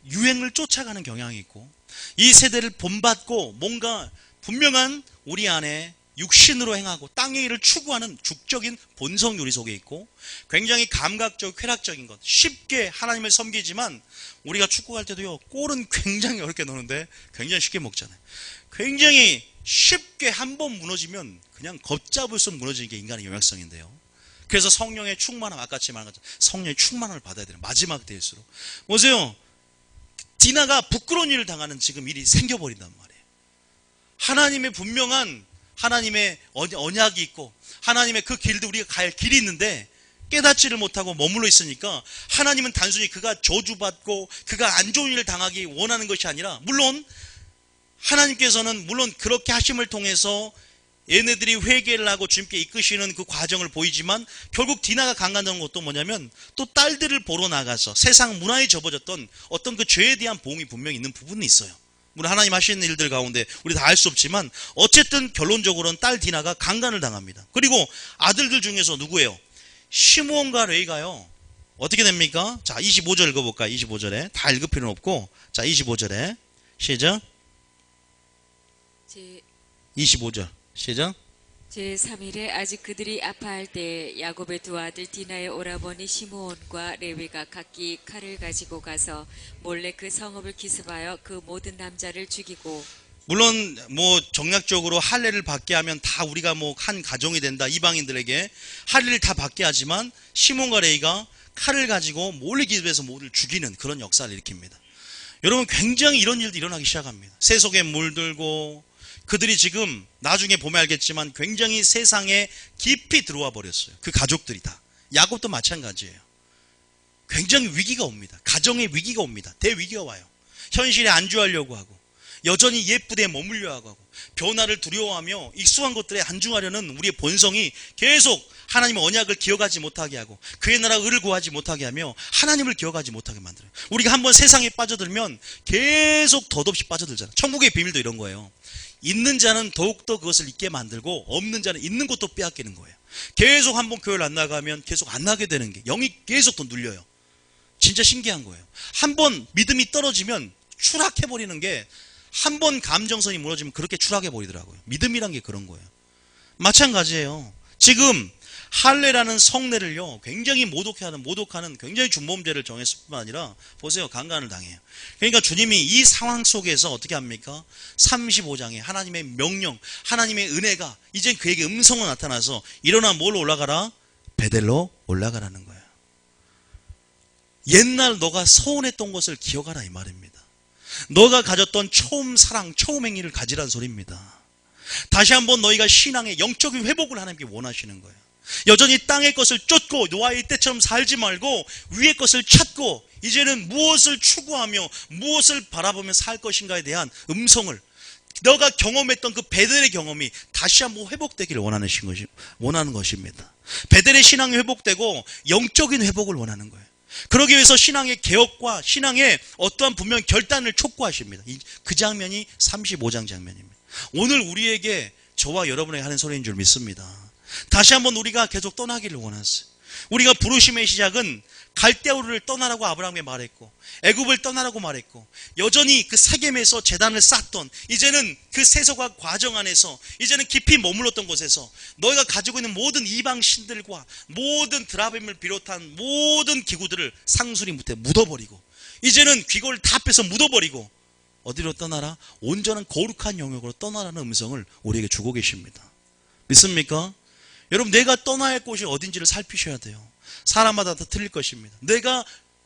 유행을 쫓아가는 경향이 있고, 이 세대를 본받고 뭔가 분명한 우리 안에 육신으로 행하고 땅의 일을 추구하는 죽적인 본성 요리 속에 있고, 굉장히 감각적, 쾌락적인 것, 쉽게 하나님을 섬기지만 우리가 축구 갈 때도요, 골은 굉장히 어렵게 넣는데 굉장히 쉽게 먹잖아요. 굉장히 쉽게 한 번 무너지면 그냥 걷잡을 수 없이 무너지는 게 인간의 영역성인데요. 그래서 성령의 충만함, 아까처럼 말한 것처럼 성령의 충만함을 받아야 되는 마지막 때일수록. 보세요, 디나가 부끄러운 일을 당하는 지금 일이 생겨버린단 말이에요. 하나님의 분명한 하나님의 언약이 있고 하나님의 그 길도 우리가 갈 길이 있는데 깨닫지를 못하고 머물러 있으니까, 하나님은 단순히 그가 저주받고 그가 안 좋은 일을 당하기 원하는 것이 아니라, 물론 하나님께서는 물론 그렇게 하심을 통해서 얘네들이 회개를 하고 주님께 이끄시는 그 과정을 보이지만, 결국 디나가 강간된 것도 뭐냐면 또 딸들을 보러 나가서 세상 문화에 접어졌던 어떤 그 죄에 대한 보응이 분명히 있는 부분이 있어요. 물론 하나님 하시는 일들 가운데 우리 다 알 수 없지만 어쨌든 결론적으로는 딸 디나가 강간을 당합니다. 그리고 아들들 중에서 누구예요? 시므온과 레위가요, 어떻게 됩니까? 자, 25절 읽어볼까요? 25절에 다 읽을 필요는 없고, 자, 25절에 시작. 25절 시작. 제3일에 아직 그들이 아파할 때 야곱의 두 아들 디나의 오라버니 시므온과 레위가 각기 칼을 가지고 가서 몰래 그 성읍을 기습하여 그 모든 남자를 죽이고, 물론 정략적으로 할례를 받게 하면 다 우리가 한 가정이 된다, 이방인들에게 할례를 다 받게 하지만 시몬과 레위가 칼을 가지고 몰래 기습해서 모두를 죽이는 그런 역사를 일으킵니다. 여러분, 굉장히 이런 일도 일어나기 시작합니다. 세속에 물들고, 그들이 지금 나중에 보면 알겠지만 굉장히 세상에 깊이 들어와 버렸어요. 그 가족들이 다. 야곱도 마찬가지예요. 굉장히 위기가 옵니다. 가정에 위기가 옵니다. 대위기가 와요. 현실에 안주하려고 하고, 여전히 예쁘게 머물려 하고, 변화를 두려워하며 익숙한 것들에 안중하려는 우리의 본성이 계속 하나님의 언약을 기억하지 못하게 하고, 그의 나라 의를 구하지 못하게 하며 하나님을 기억하지 못하게 만들어요. 우리가 한번 세상에 빠져들면 계속 덧없이 빠져들잖아요. 천국의 비밀도 이런 거예요. 있는 자는 더욱더 그것을 잊게 만들고, 없는 자는 있는 것도 빼앗기는 거예요. 계속 한번 교회를 안 나가면 계속 안 나게 되는 게, 영이 계속 더 눌려요. 진짜 신기한 거예요. 한번 믿음이 떨어지면 추락해버리는 게, 한번 감정선이 무너지면 그렇게 추락해버리더라고요. 믿음이란 게 그런 거예요. 마찬가지예요. 지금 할례라는 성례를요, 굉장히 모독하는 굉장히 중범죄를 정했을 뿐만 아니라, 보세요, 강간을 당해요. 그러니까 주님이 이 상황 속에서 어떻게 합니까? 35장에 하나님의 명령, 하나님의 은혜가 이제 그에게 음성으로 나타나서, 일어나 뭘 올라가라? 베델로 올라가라는 거예요. 옛날 너가 서운했던 것을 기억하라, 이 말입니다. 너가 가졌던 처음 사랑, 처음 행위를 가지라는 소리입니다. 다시 한번 너희가 신앙의 영적인 회복을 하나님께 원하시는 거예요. 여전히 땅의 것을 쫓고 노아의 때처럼 살지 말고 위의 것을 찾고, 이제는 무엇을 추구하며 무엇을 바라보며 살 것인가에 대한 음성을, 너가 경험했던 그 베델의 경험이 다시 한번 회복되기를 원하는 것입니다. 베델의 신앙이 회복되고 영적인 회복을 원하는 거예요. 그러기 위해서 신앙의 개혁과 신앙의 어떠한 분명 결단을 촉구하십니다. 그 장면이 35장 장면입니다. 오늘 우리에게, 저와 여러분에게 하는 소리인 줄 믿습니다. 다시 한번 우리가 계속 떠나기를 원하세요. 우리가 부르심의 시작은 갈대우르를 떠나라고 아브라함에게 말했고, 애굽을 떠나라고 말했고, 여전히 그 세겜에서 제단을 쌓던, 이제는 그 세속화 과정 안에서 이제는 깊이 머물렀던 곳에서 너희가 가지고 있는 모든 이방 신들과 모든 드라빔을 비롯한 모든 기구들을 상수리 못해 묻어버리고, 이제는 귀걸을 다 빼서 묻어버리고, 어디로 떠나라? 온전한 거룩한 영역으로 떠나라는 음성을 우리에게 주고 계십니다. 믿습니까? 여러분, 내가 떠나야 할 곳이 어딘지를 살피셔야 돼요. 사람마다 다 틀릴 것입니다. 내가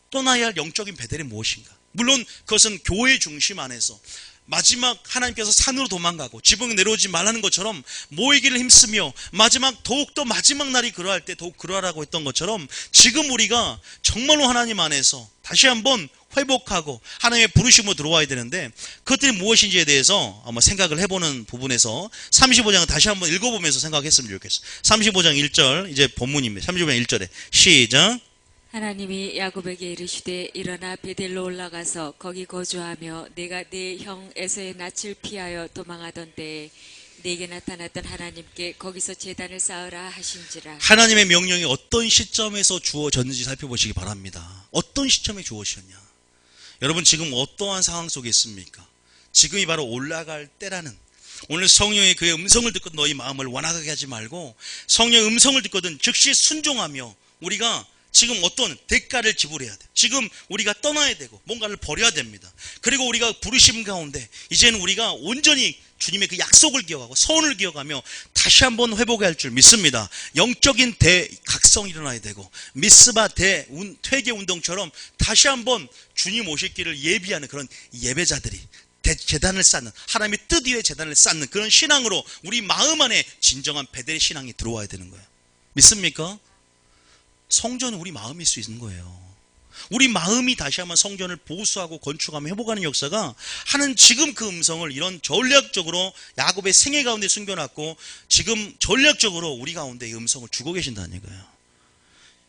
떠나야 할 영적인 베델이 무엇인가? 물론 그것은 교회 중심 안에서 마지막 하나님께서 산으로 도망가고 지붕에 내려오지 말라는 것처럼 모이기를 힘쓰며, 더욱더 마지막 날이 그러할 때 더욱 그러하라고 했던 것처럼, 지금 우리가 정말로 하나님 안에서 다시 한번 회복하고 하나님의 부르심으로 들어와야 되는데 그것들이 무엇인지에 대해서 한번 생각을 해보는 부분에서 35장을 다시 한번 읽어보면서 생각했으면 좋겠어요. 35장 1절 이제 본문입니다. 35장 1절에 시작. 하나님이 야곱에게 이르시되 일어나 베델로 올라가서 거기 거주하며 내가 네 형 에서의 낯을 피하여 도망하던 때에 내게 나타났던 하나님께 거기서 제단을 쌓으라 하신지라. 하나님의 명령이 어떤 시점에서 주어졌는지 살펴보시기 바랍니다. 어떤 시점에 주어졌냐. 여러분 지금 어떠한 상황 속에 있습니까? 지금이 바로 올라갈 때라는, 오늘 성령의 그의 음성을 듣고 너희 마음을 완악하게 하지 말고 성령의 음성을 듣거든 즉시 순종하며 우리가 지금 어떤 대가를 지불해야 돼. 지금 우리가 떠나야 되고 뭔가를 버려야 됩니다. 그리고 우리가 부르심 가운데 이제는 우리가 온전히 주님의 그 약속을 기억하고 서원을 기억하며 다시 한번 회복해야 할 줄 믿습니다. 영적인 대각성이 일어나야 되고 미스바 퇴계 운동처럼 다시 한번 주님 오실 길을 예비하는 그런 예배자들이 제단을 쌓는, 하나님의 뜻 위에 제단을 쌓는 그런 신앙으로 우리 마음 안에 진정한 베델의 신앙이 들어와야 되는 거예요. 믿습니까? 성전은 우리 마음일 수 있는 거예요. 우리 마음이 다시 한번 성전을 보수하고 건축하며 회복하는 역사가 하는 지금 그 음성을 이런 전략적으로 야곱의 생애 가운데 숨겨놨고 지금 전략적으로 우리 가운데 이 음성을 주고 계신다는 거예요.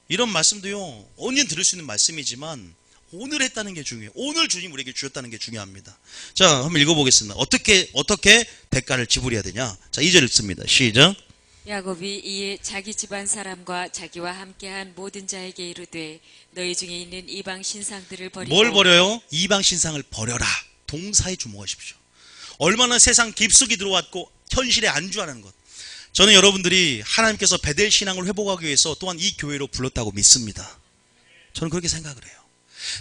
이런 말씀도요, 언제 들을 수 있는 말씀이지만 오늘 했다는 게 중요해요. 오늘 주님 우리에게 주셨다는 게 중요합니다. 자, 한번 읽어보겠습니다. 어떻게 대가를 지불해야 되냐. 자, 2절 읽습니다. 시작. 야곱이 이에 자기 집안 사람과 자기와 함께한 모든 자에게 이르되 너희 중에 있는 이방 신상들을 버리고. 뭘 버려요? 이방 신상을 버려라. 동사에 주목하십시오. 얼마나 세상 깊숙이 들어왔고 현실에 안주하는 것. 저는 여러분들이 하나님께서 베델 신앙을 회복하기 위해서 또한 이 교회로 불렀다고 믿습니다. 저는 그렇게 생각을 해요.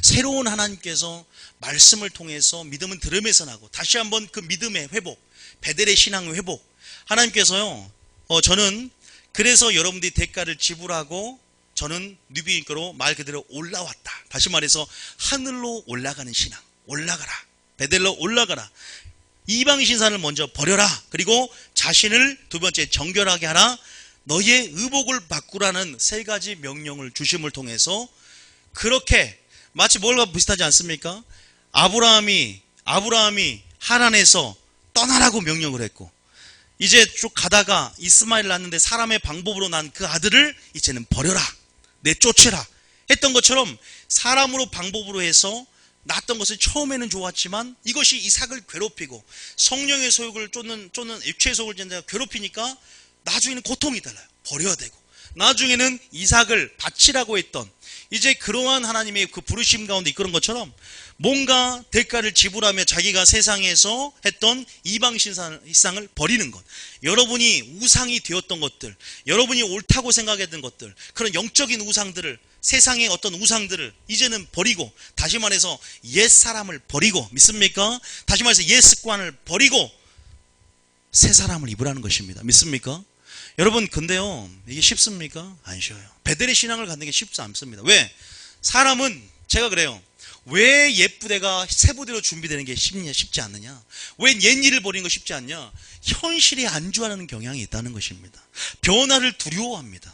새로운 하나님께서 말씀을 통해서 믿음은 들음에서 나고 다시 한번 그 믿음의 회복, 베델의 신앙의 회복. 하나님께서요, 저는 그래서 여러분들이 대가를 지불하고 저는 뉴비인교로 말 그대로 올라왔다. 다시 말해서 하늘로 올라가는 신앙. 올라가라. 베델로 올라가라. 이방 신상을 먼저 버려라. 그리고 자신을 두 번째 정결하게 하라. 너희의 의복을 바꾸라는 세 가지 명령을 주심을 통해서 그렇게 마치 뭘과 비슷하지 않습니까? 아브라함이 하란에서 떠나라고 명령을 했고 이제 쭉 가다가 이스마엘 낳는데 사람의 방법으로 난 그 아들을 이제는 버려라. 내쫓으라. 했던 것처럼 사람으로 방법으로 해서 낳았던 것은 처음에는 좋았지만 이것이 이삭을 괴롭히고 성령의 소욕을 쫓는 육체의 소욕을 괴롭히니까 나중에는 고통이 달라요. 버려야 되고 나중에는 이삭을 바치라고 했던 이제 그러한 하나님의 그 부르심 가운데 이끄는 것처럼 뭔가 대가를 지불하며 자기가 세상에서 했던 이방 신상을 버리는 것, 여러분이 우상이 되었던 것들, 여러분이 옳다고 생각했던 것들, 그런 영적인 우상들을, 세상의 어떤 우상들을 이제는 버리고, 다시 말해서 옛 사람을 버리고, 믿습니까? 다시 말해서 옛 습관을 버리고 새 사람을 입으라는 것입니다. 믿습니까? 여러분, 근데요, 이게 쉽습니까? 안 쉬워요. 베델의 신앙을 갖는 게 쉽지 않습니다. 왜? 사람은, 제가 그래요. 왜 옛부대가 새부대로 준비되는 게 쉽지 않느냐? 왜 옛일을 버리는 거 쉽지 않냐? 현실에 안주하는 경향이 있다는 것입니다. 변화를 두려워합니다.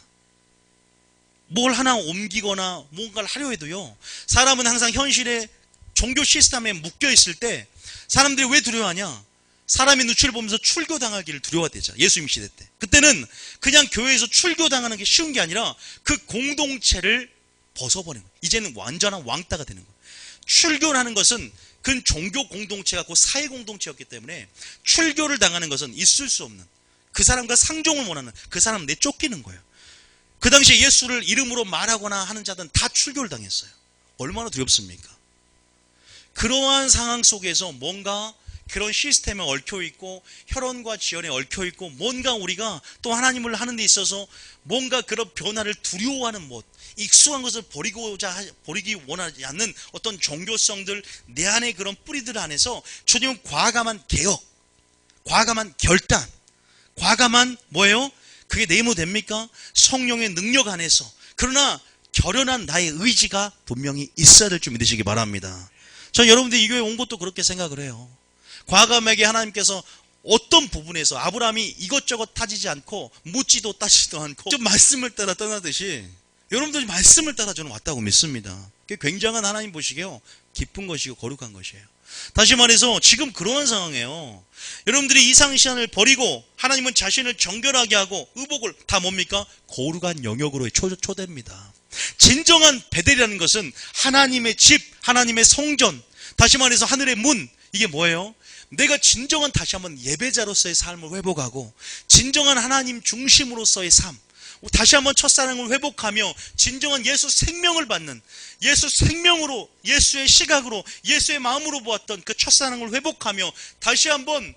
뭘 하나 옮기거나 뭔가를 하려 해도요, 사람은 항상 현실의 종교 시스템에 묶여 있을 때 사람들이 왜 두려워하냐? 사람의 눈치를 보면서 출교당하기를 두려워되죠. 예수님 시대 때. 그때는 그냥 교회에서 출교당하는 게 쉬운 게 아니라 그 공동체를 벗어버리는 거예요. 이제는 완전한 왕따가 되는 거예요. 출교라는 것은 그 종교 공동체가 그 사회 공동체였기 때문에 출교를 당하는 것은 있을 수 없는, 그 사람과 상종을 원하는 그 사람 내쫓기는 거예요. 그 당시에 예수를 이름으로 말하거나 하는 자들은 다 출교를 당했어요. 얼마나 두렵습니까? 그러한 상황 속에서 뭔가 그런 시스템에 얽혀있고 혈연과 지연에 얽혀있고 뭔가 우리가 또 하나님을 하는 데 있어서 뭔가 그런 변화를 두려워하는 못, 익숙한 것을 버리기 원하지 않는 어떤 종교성들, 내 안에 그런 뿌리들 안에서 주님은 과감한 개혁, 과감한 결단, 과감한 뭐예요? 그게 네모됩니까? 성령의 능력 안에서. 그러나 결연한 나의 의지가 분명히 있어야 될 줄 믿으시기 바랍니다. 전 여러분들이 이 교회에 온 것도 그렇게 생각을 해요. 과감하게 하나님께서 어떤 부분에서 아브라함이 이것저것 따지지 않고 묻지도 따지도 않고 좀 말씀을 따라 떠나듯이 여러분들이 말씀을 따라 저는 왔다고 믿습니다. 그게 굉장한 하나님 보시기에요. 기쁜 것이고 거룩한 것이에요. 다시 말해서 지금 그러한 상황이에요. 여러분들이 이상신앙을 버리고 하나님은 자신을 정결하게 하고 의복을 다 뭡니까? 거룩한 영역으로 초대입니다. 진정한 베델이라는 것은 하나님의 집, 하나님의 성전, 다시 말해서 하늘의 문, 이게 뭐예요? 내가 진정한 다시 한번 예배자로서의 삶을 회복하고 진정한 하나님 중심으로서의 삶, 다시 한번 첫사랑을 회복하며 진정한 예수 생명을 받는, 예수 생명으로, 예수의 시각으로, 예수의 마음으로 보았던 그 첫사랑을 회복하며 다시 한번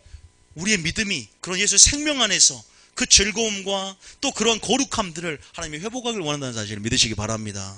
우리의 믿음이 그런 예수 생명 안에서 그 즐거움과 또 그런 거룩함들을 하나님이 회복하길 원한다는 사실을 믿으시기 바랍니다.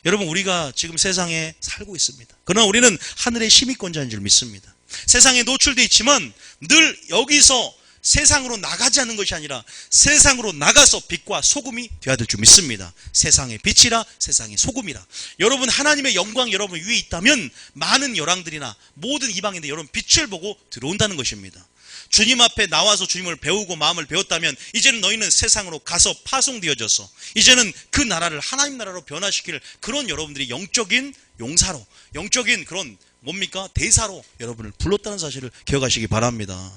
여러분, 우리가 지금 세상에 살고 있습니다. 그러나 우리는 하늘의 시민권자인 줄 믿습니다. 세상에 노출되어 있지만 늘 여기서 세상으로 나가지 않는 것이 아니라 세상으로 나가서 빛과 소금이 되어야 될 줄 믿습니다. 세상의 빛이라, 세상의 소금이라. 여러분, 하나님의 영광 여러분 위에 있다면 많은 열왕들이나 모든 이방인들 여러분 빛을 보고 들어온다는 것입니다. 주님 앞에 나와서 주님을 배우고 마음을 배웠다면 이제는 너희는 세상으로 가서 파송되어져서 이제는 그 나라를 하나님 나라로 변화시킬 그런 여러분들이 영적인 용사로, 영적인 그런 뭡니까? 대사로 여러분을 불렀다는 사실을 기억하시기 바랍니다.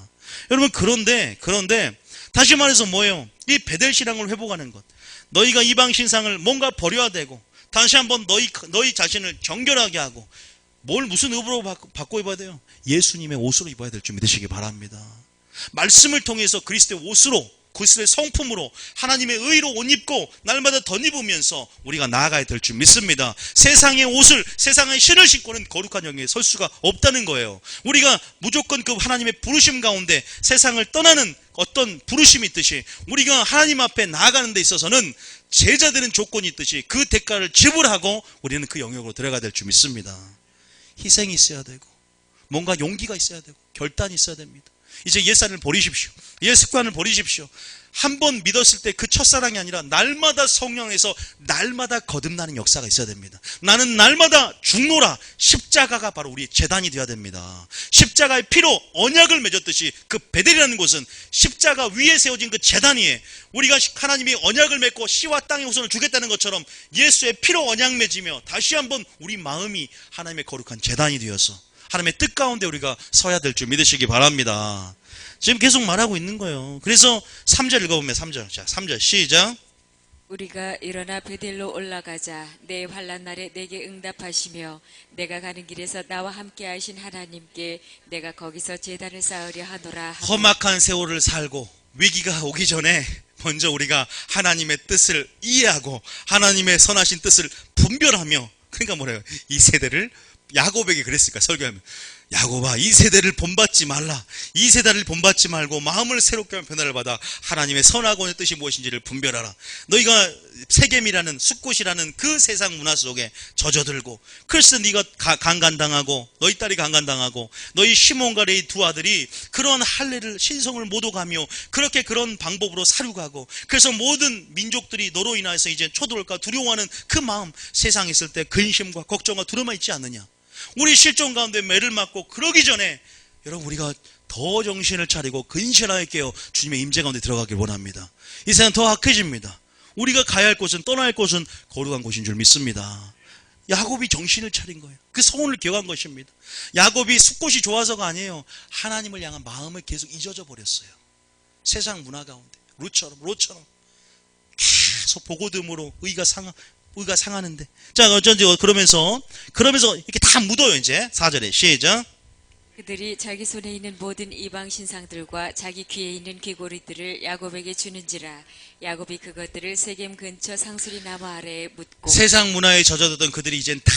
여러분, 그런데 다시 말해서 뭐예요? 이 베델 신앙을 회복하는 것, 너희가 이방 신상을 뭔가 버려야 되고 다시 한번 너희 자신을 정결하게 하고 무슨 의복으로 바꿔 입어야 돼요? 예수님의 옷으로 입어야 될 줄 믿으시기 바랍니다. 말씀을 통해서 그리스도의 옷으로, 그리스도의 성품으로 하나님의 의로 옷 입고 날마다 덧입으면서 우리가 나아가야 될 줄 믿습니다. 세상의 옷을, 세상의 신을 신고는 거룩한 영역에 설 수가 없다는 거예요. 우리가 무조건 그 하나님의 부르심 가운데 세상을 떠나는 어떤 부르심이 있듯이 우리가 하나님 앞에 나아가는 데 있어서는 제자되는 조건이 있듯이 그 대가를 지불하고 우리는 그 영역으로 들어가야 될 줄 믿습니다. 희생이 있어야 되고 뭔가 용기가 있어야 되고 결단이 있어야 됩니다. 이제 옛사람을 버리십시오. 옛 습관을 버리십시오. 한 번 믿었을 때 그 첫사랑이 아니라 날마다 성령에서 날마다 거듭나는 역사가 있어야 됩니다. 나는 날마다 죽노라. 십자가가 바로 우리의 제단이 되어야 됩니다. 십자가의 피로 언약을 맺었듯이 그 베델이라는 곳은 십자가 위에 세워진 그 제단 위에 우리가 하나님이 언약을 맺고 씨와 땅의 후손을 주겠다는 것처럼 예수의 피로 언약 맺으며 다시 한번 우리 마음이 하나님의 거룩한 제단이 되어서 하나님의 뜻 가운데 우리가 서야 될 줄 믿으시기 바랍니다. 지금 계속 말하고 있는 거예요. 그래서 3절 읽어보면 3절. 자, 3절 시작. 우리가 일어나 베델로 올라가자. 내 환난 날에 내게 응답하시며 내가 가는 길에서 나와 함께 하신 하나님께 내가 거기서 제단을 쌓으려 하노라. 험악한 세월을 살고 위기가 오기 전에 먼저 우리가 하나님의 뜻을 이해하고 하나님의 선하신 뜻을 분별하며, 그러니까 뭐래요? 이 세대를 야곱에게 그랬을까? 설교하면 야곱아, 이 세대를 본받지 말라. 이 세대를 본받지 말고 마음을 새롭게 하면 변화를 받아 하나님의 선하고 뜻이 무엇인지를 분별하라. 너희가 세겜이라는 숫곳이라는 그 세상 문화 속에 젖어들고, 그래서 네가 강간당하고 너희 딸이 강간당하고 너희 시몬과 레위 두 아들이 그런 할례를 신성을 못 오가며 그렇게 그런 방법으로 사륙하고, 그래서 모든 민족들이 너로 인하여서 이제 초돌까 두려워하는 그 마음, 세상에 있을 때 근심과 걱정과 두려움만 있지 않느냐. 우리 실종 가운데 매를 맞고 그러기 전에 여러분 우리가 더 정신을 차리고 근신하여 깨어 주님의 임재 가운데 들어가길 원합니다. 이 세상 더 악해집니다. 우리가 가야 할 곳은, 떠나야 할 곳은 거룩한 곳인 줄 믿습니다. 야곱이 정신을 차린 거예요. 그 소원을 기억한 것입니다. 야곱이 숫곳이 좋아서가 아니에요. 하나님을 향한 마음을 계속 잊어져 버렸어요. 세상 문화 가운데 로처럼 계속 보고듬으로 의가 상하는데. 자, 어쩐지 그러면서 이렇게 다 묻어요. 이제 4절에 시작. 그들이 자기 손에 있는 모든 이방 신상들과 자기 귀에 있는 귀고리들을 야곱에게 주는지라. 야곱이 그것들을 세겜 근처 상수리 나무 아래에 묻고. 세상 문화에 젖어들던 그들이 이젠 다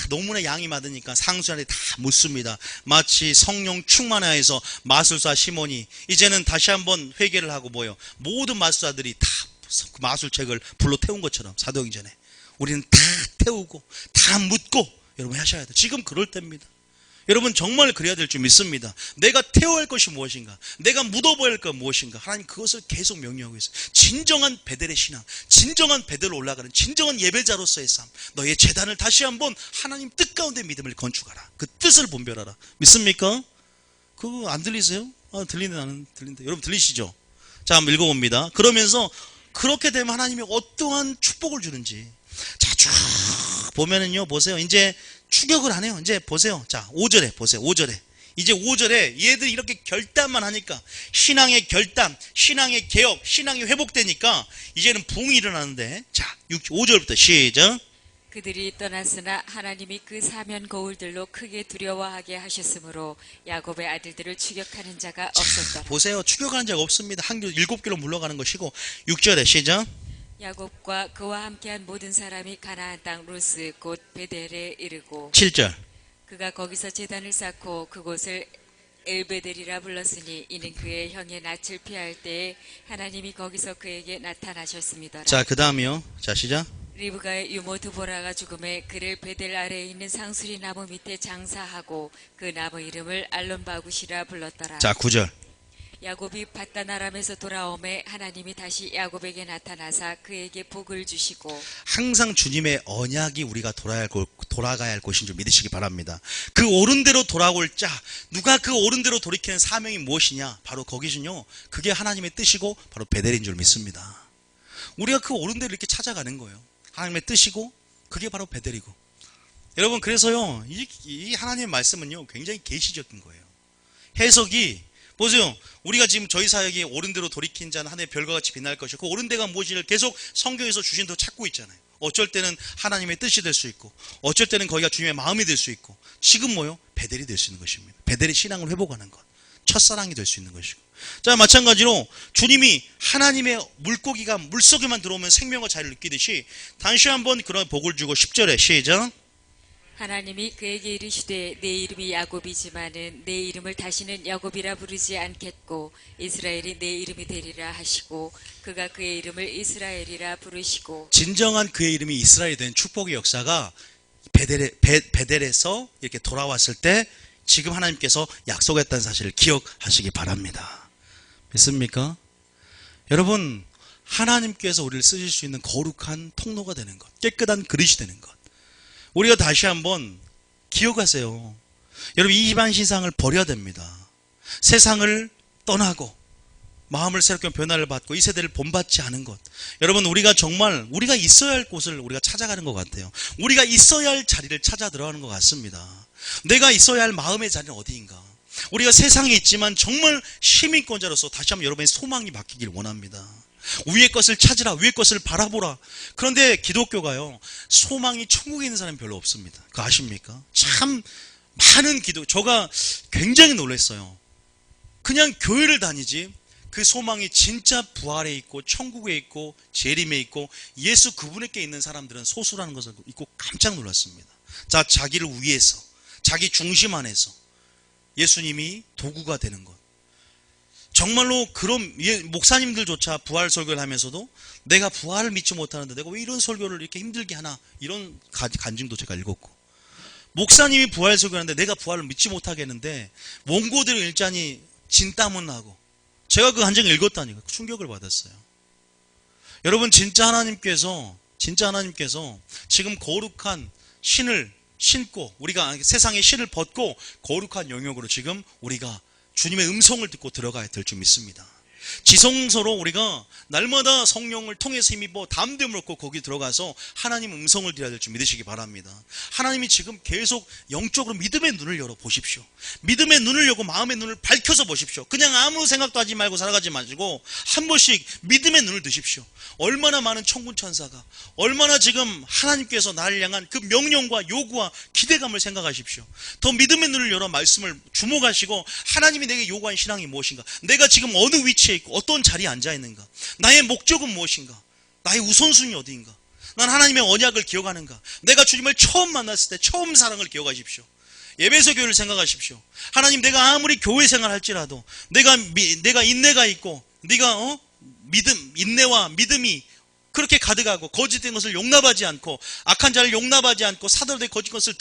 너무나 양이 많으니까 상수 안에 다 묻습니다. 마치 성령 충만하여서 마술사 시몬이 이제는 다시 한번 회개를 하고 뭐요? 모든 마술사들이 다 마술책을 불러 태운 것처럼 사도행전에 우리는 다 태우고 다 묻고 여러분 하셔야 돼요. 지금 그럴 때입니다. 여러분 정말 그래야 될 줄 믿습니다. 내가 태워야 할 것이 무엇인가, 내가 묻어버릴 것 무엇인가, 하나님 그것을 계속 명령하고 있어요. 진정한 베델의 신앙, 진정한 베델로 올라가는 진정한 예배자로서의 삶, 너의 재단을 다시 한번 하나님 뜻 가운데 믿음을 건축하라. 그 뜻을 분별하라. 믿습니까? 그거 안 들리세요? 들리는 나는 들린다. 여러분 들리시죠? 자, 한번 읽어봅니다. 그러면서 그렇게 되면 하나님이 어떠한 축복을 주는지. 자, 쭉 보면은요, 보세요. 이제 추격을 안 해요. 이제 보세요. 자, 5절에 보세요. 5절에. 이제 5절에 얘들이 이렇게 결단만 하니까, 신앙의 결단, 신앙의 개혁, 신앙이 회복되니까 이제는 부흥이 일어나는데, 자, 5절부터 시작. 그들이 떠났으나 하나님이 그 사면 거울들로 크게 두려워하게 하셨으므로 야곱의 아들들을 추격하는 자가 없었더라. 보세요. 추격하는 자가 없습니다. 한 길, 7길로 물러가는 것이고, 6절에 시작. 야곱과 그와 함께한 모든 사람이 가나안 땅 루스 곧 베델에 이르고 7절. 그가 거기서 제단을 쌓고 그곳을 엘베델이라 불렀으니 이는 그의 형의 낯을 피할 때에 하나님이 거기서 그에게 나타나셨습니다. 자, 그 다음이요. 자, 시작. 리브가의 유모 드보라가 죽음에 그를 베델 아래에 있는 상수리 나무 밑에 장사하고 그 나무 이름을 알론바굿이라 불렀더라. 자, 9절. 야곱이 밧단아람에서 돌아오매 하나님이 다시 야곱에게 나타나사 그에게 복을 주시고 항상 주님의 언약이 우리가 돌아가야 할 곳인 줄 믿으시기 바랍니다. 그 옳은 대로 돌아올 자, 누가 그 옳은 대로 돌이키는 사명이 무엇이냐? 바로 거기는요, 그게 하나님의 뜻이고 바로 베델인 줄 믿습니다. 우리가 그 옳은 대로 이렇게 찾아가는 거예요. 하나님의 뜻이고 그게 바로 베델이고. 여러분, 그래서요, 이 하나님의 말씀은요 굉장히 계시적인 거예요. 해석이 보세요. 우리가 지금 저희 사역이 옳은 대로 돌이킨 자는 하늘의 별과 같이 빛날 것이고, 그 옳은 데가 무엇인지를 계속 성경에서 주신 대로 찾고 있잖아요. 어쩔 때는 하나님의 뜻이 될 수 있고, 어쩔 때는 거기가 주님의 마음이 될 수 있고, 지금 뭐요? 베델이 될 수 있는 것입니다. 베델이 신앙을 회복하는 것, 첫사랑이 될 수 있는 것이고. 자, 마찬가지로 주님이 하나님의 물고기가 물속에만 들어오면 생명과 자유를 느끼듯이 다시 한번 그런 복을 주고 10절에 시작. 하나님이 그에게 이르시되 내 이름이 야곱이지만은 내 이름을 다시는 야곱이라 부르지 않겠고 이스라엘이 내 이름이 되리라 하시고 그가 그의 이름을 이스라엘이라 부르시고. 진정한 그의 이름이 이스라엘이 된 축복의 역사가 베델에서 이렇게 돌아왔을 때 지금 하나님께서 약속했다는 사실을 기억하시기 바랍니다. 믿습니까? 여러분, 하나님께서 우리를 쓰실 수 있는 거룩한 통로가 되는 것, 깨끗한 그릇이 되는 것, 우리가 다시 한번 기억하세요. 여러분, 이 이반 신상을 버려야 됩니다. 세상을 떠나고 마음을 새롭게 변화를 받고 이 세대를 본받지 않은 것. 여러분, 우리가 정말 우리가 있어야 할 곳을 우리가 찾아가는 것 같아요. 우리가 있어야 할 자리를 찾아 들어가는 것 같습니다. 내가 있어야 할 마음의 자리는 어디인가? 우리가 세상에 있지만 정말 시민권자로서 다시 한번 여러분의 소망이 바뀌길 원합니다. 위의 것을 찾으라, 위의 것을 바라보라. 그런데 기독교가요, 소망이 천국에 있는 사람이 별로 없습니다. 그거 아십니까? 참 많은 제가 굉장히 놀랐어요. 그냥 교회를 다니지 그 소망이 진짜 부활에 있고 천국에 있고 재림에 있고 예수 그분에게 있는 사람들은 소수라는 것을 잊고 깜짝 놀랐습니다. 자, 자기를 위해서, 자기 중심 안에서 예수님이 도구가 되는 것. 정말로 그런 목사님들조차 부활 설교를 하면서도 내가 부활을 믿지 못하는데 내가 왜 이런 설교를 이렇게 힘들게 하나, 이런 간증도 제가 읽었고, 목사님이 부활 설교를 하는데 내가 부활을 믿지 못하겠는데 원고들을 읽자니 진땀은 나고, 제가 그 간증을 읽었다니까 충격을 받았어요. 여러분, 진짜 하나님께서 지금 거룩한 신을 신고, 우리가 세상의 신을 벗고 거룩한 영역으로 지금 우리가 주님의 음성을 듣고 들어가야 될 줄 믿습니다. 지성소로 우리가 날마다 성령을 통해서 힘입어 담대함을 얻고 거기 들어가서 하나님 음성을 드려야 될 줄 믿으시기 바랍니다. 하나님이 지금 계속 영적으로 믿음의 눈을 열어 보십시오. 믿음의 눈을 열고 마음의 눈을 밝혀서 보십시오. 그냥 아무 생각도 하지 말고 살아가지 마시고 한 번씩 믿음의 눈을 드십시오. 얼마나 많은 천군 천사가, 얼마나 지금 하나님께서 나를 향한 그 명령과 요구와 기대감을 생각하십시오. 더 믿음의 눈을 열어 말씀을 주목하시고 하나님이 내게 요구한 신앙이 무엇인가, 내가 지금 어느 위치에 있고 어떤 자리에 앉아 있는가, 나의 목적은 무엇인가, 나의 우선순위 어디인가, 난 하나님의 언약을 기억하는가, 내가 주님을 처음 만났을 때 처음 사랑을 기억하십시오. 에베소 교회를 생각하십시오. 하나님, 내가 아무리 교회 생활할지라도 내가 인내가 있고 네가 인내와 믿음이 그렇게 가득하고 거짓된 것을 용납하지 않고 악한 자를 용납하지 않고 사도들의 거짓 것을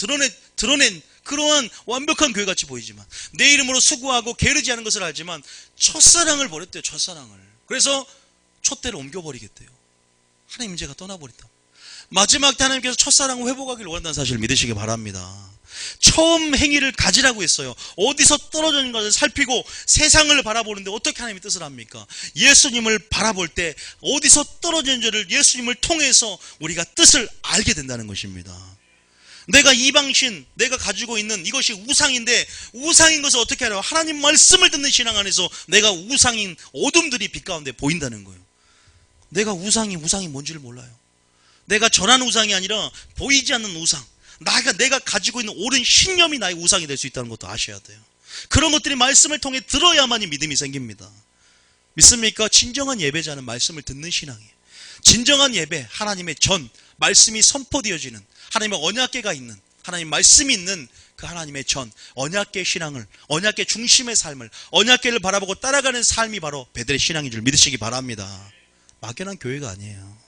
드러낸 그러한 완벽한 교회같이 보이지만 내 이름으로 수고하고 게으르지 않은 것을 알지만 첫사랑을 버렸대요. 첫사랑을. 그래서 촛대를 옮겨버리겠대요. 하나님 임재가 떠나버린다. 마지막 때 하나님께서 첫사랑을 회복하기를 원한다는 사실을 믿으시기 바랍니다. 처음 행위를 가지라고 했어요. 어디서 떨어져 있는 것을 살피고 세상을 바라보는데 어떻게 하나님의 뜻을 합니까? 예수님을 바라볼 때 어디서 떨어져 있는지를 예수님을 통해서 우리가 뜻을 알게 된다는 것입니다. 내가 이방신, 내가 가지고 있는 이것이 우상인데 우상인 것을 어떻게 하려? 하나님 말씀을 듣는 신앙 안에서 내가 우상인 어둠들이 빛 가운데 보인다는 거예요. 내가 우상이 뭔지를 몰라요. 내가 전한 우상이 아니라 보이지 않는 우상, 내가 가지고 있는 옳은 신념이 나의 우상이 될 수 있다는 것도 아셔야 돼요. 그런 것들이 말씀을 통해 들어야만이 믿음이 생깁니다. 믿습니까? 진정한 예배자는 말씀을 듣는 신앙이에요. 진정한 예배, 하나님의 말씀이 선포되어지는, 하나님의 언약궤가 있는, 하나님 말씀이 있는 그 하나님의 언약궤 신앙을, 언약궤 중심의 삶을, 언약궤를 바라보고 따라가는 삶이 바로 베델의 신앙인 줄 믿으시기 바랍니다. 막연한 교회가 아니에요.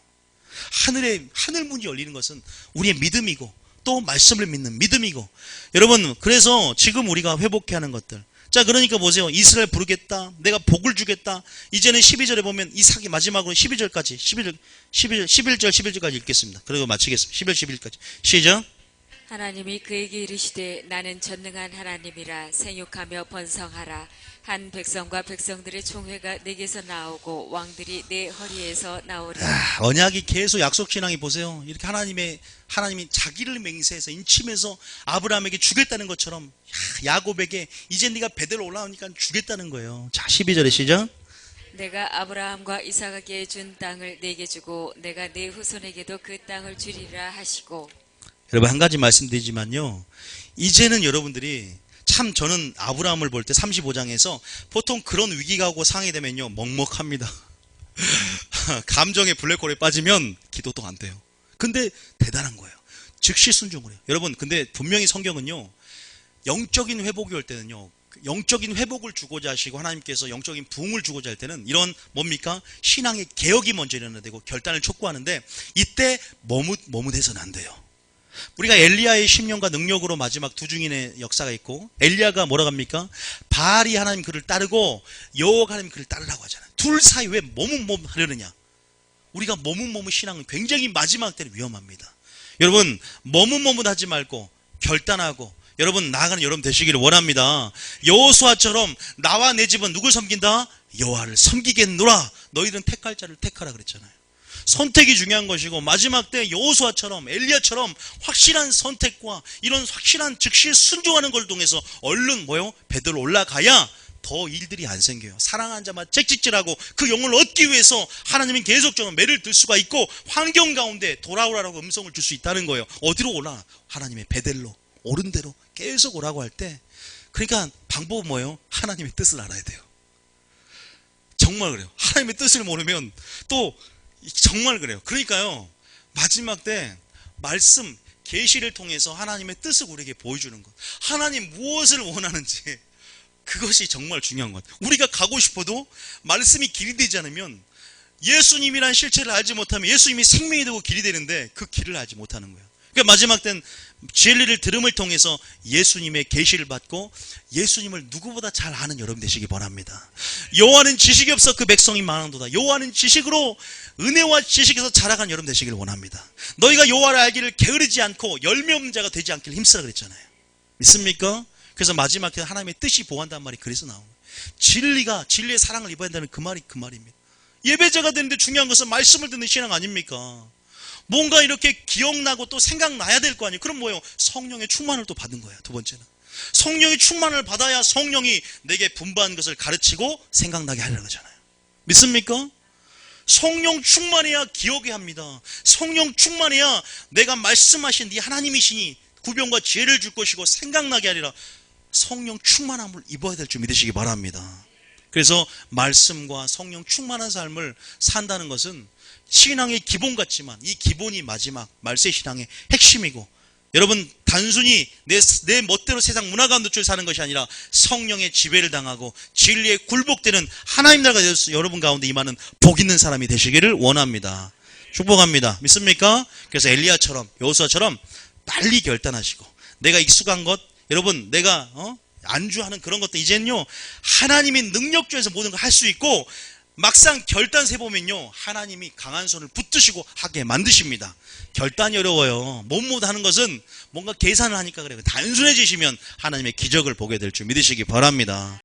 하늘 문이 열리는 것은 우리의 믿음이고 또 말씀을 믿는 믿음이고, 여러분, 그래서 지금 우리가 회복해야 하는 것들, 자, 그러니까 보세요. 이스라엘 부르겠다, 내가 복을 주겠다. 이제는 12절에 보면 이삭이 마지막으로 11절까지 11절까지 읽겠습니다. 그리고 마치겠습니다. 11절 11절까지 시작. 하나님이 그에게 이르시되 나는 전능한 하나님이라. 생육하며 번성하라. 한 백성과 백성들의 총회가 내게서 나오고 왕들이 내 허리에서 나오리라. 언약이 계속 약속신앙이 보세요. 이렇게 하나님이 자기를 맹세해서 인침해서 아브라함에게 주겠다는 것처럼 야곱에게 이제 네가 베델로 올라오니까 주겠다는 거예요. 자, 12절에 시작. 내가 아브라함과 이삭에게 준 땅을 내게 주고 내가 내 후손에게도 그 땅을 주리라 하시고. 여러분, 한 가지 말씀드리지만요, 이제는 여러분들이 참, 저는 아브라함을 볼 때 35장에서 보통 그런 위기가 오고 상황이 되면요 먹먹합니다. 감정의 블랙홀에 빠지면 기도도 안 돼요. 근데 대단한 거예요. 즉시 순종을 해요. 여러분, 근데 분명히 성경은요, 영적인 회복이 올 때는요, 영적인 회복을 주고자 하시고 하나님께서 영적인 부흥을 주고자 할 때는 이런 뭡니까? 신앙의 개혁이 먼저 일어나야 되고 결단을 촉구하는데, 이때 머뭇해서는 안 돼요. 우리가 엘리야의 10년과 능력으로 마지막 두 증인의 역사가 있고, 엘리야가 뭐라고 합니까? 바알이 하나님 그를 따르고 여호와가 하나님 그를 따르라고 하잖아요. 둘 사이 왜 머뭇하려느냐? 우리가 머뭇 신앙은 굉장히 마지막 때는 위험합니다. 여러분, 머뭇하지 말고 결단하고 여러분 나아가는 여러분 되시기를 원합니다. 여호수아처럼 나와 내 집은 누굴 섬긴다? 여호와를 섬기겠노라. 너희들은 택할 자를 택하라 그랬잖아요. 선택이 중요한 것이고, 마지막 때 여호수아처럼 엘리야처럼 확실한 선택과 이런 확실한 즉시 순종하는 걸 통해서 얼른 베델로 올라가야 더 일들이 안 생겨요. 사랑하는 자만 짹짹질하고 그 영혼을 얻기 위해서 하나님은 계속적으로 매를 들 수가 있고, 환경 가운데 돌아오라고 음성을 줄 수 있다는 거예요. 어디로 올라? 하나님의 베델로, 옳은 대로 계속 오라고 할 때, 그러니까 방법은 뭐예요? 하나님의 뜻을 알아야 돼요. 정말 그래요. 하나님의 뜻을 모르면 또 정말 그래요. 그러니까요, 마지막 때 말씀 계시를 통해서 하나님의 뜻을 우리에게 보여주는 것, 하나님 무엇을 원하는지, 그것이 정말 중요한 것. 우리가 가고 싶어도 말씀이 길이 되지 않으면, 예수님이란 실체를 알지 못하면 예수님이 생명이 되고 길이 되는데 그 길을 알지 못하는 거예요. 그러니까 마지막 때는 진리를 들음을 통해서 예수님의 계시를 받고 예수님을 누구보다 잘 아는 여러분 되시기 바랍니다. 여호와는 지식이 없어 그 백성이 망한도다. 여호와는 지식으로, 은혜와 지식에서 자라간 여러분 되시기를 원합니다. 너희가 여호와를 알기를 게으르지 않고 열매 없는 자가 되지 않기를 힘쓰라 그랬잖아요. 믿습니까? 그래서 마지막 때 하나님의 뜻이 보한다는 말이 그래서 나온 거예요. 진리의 사랑을 입어야 한다는 그 말입니다. 예배자가 되는데 중요한 것은 말씀을 듣는 신앙 아닙니까? 뭔가 이렇게 기억나고 또 생각나야 될 거 아니에요. 그럼 뭐예요? 성령의 충만을 또 받은 거예요. 두 번째는 성령의 충만을 받아야 성령이 내게 분부한 것을 가르치고 생각나게 하려는 거잖아요. 믿습니까? 성령 충만해야 기억이 합니다. 성령 충만해야 내가 말씀하신 네 하나님이시니 구변과 지혜를 줄 것이고 생각나게 하리라. 성령 충만함을 입어야 될 줄 믿으시기 바랍니다. 그래서 말씀과 성령 충만한 삶을 산다는 것은 신앙의 기본 같지만, 이 기본이 마지막 말세 신앙의 핵심이고, 여러분 단순히 내 멋대로 세상 문화 가운데 사는 것이 아니라 성령의 지배를 당하고 진리에 굴복되는 하나님 나라가 되어서 여러분 가운데 임하는 복 있는 사람이 되시기를 원합니다. 축복합니다. 믿습니까? 그래서 엘리야처럼 여호수아처럼 빨리 결단하시고, 내가 익숙한 것, 여러분 내가 안주하는 그런 것도 이제는요 하나님의 능력주에서 모든 걸 할 수 있고, 막상 결단세 보면요 하나님이 강한 손을 붙드시고 하게 만드십니다. 결단이 어려워요. 못 하는 것은 뭔가 계산을 하니까 그래요. 단순해지시면 하나님의 기적을 보게 될 줄 믿으시기 바랍니다.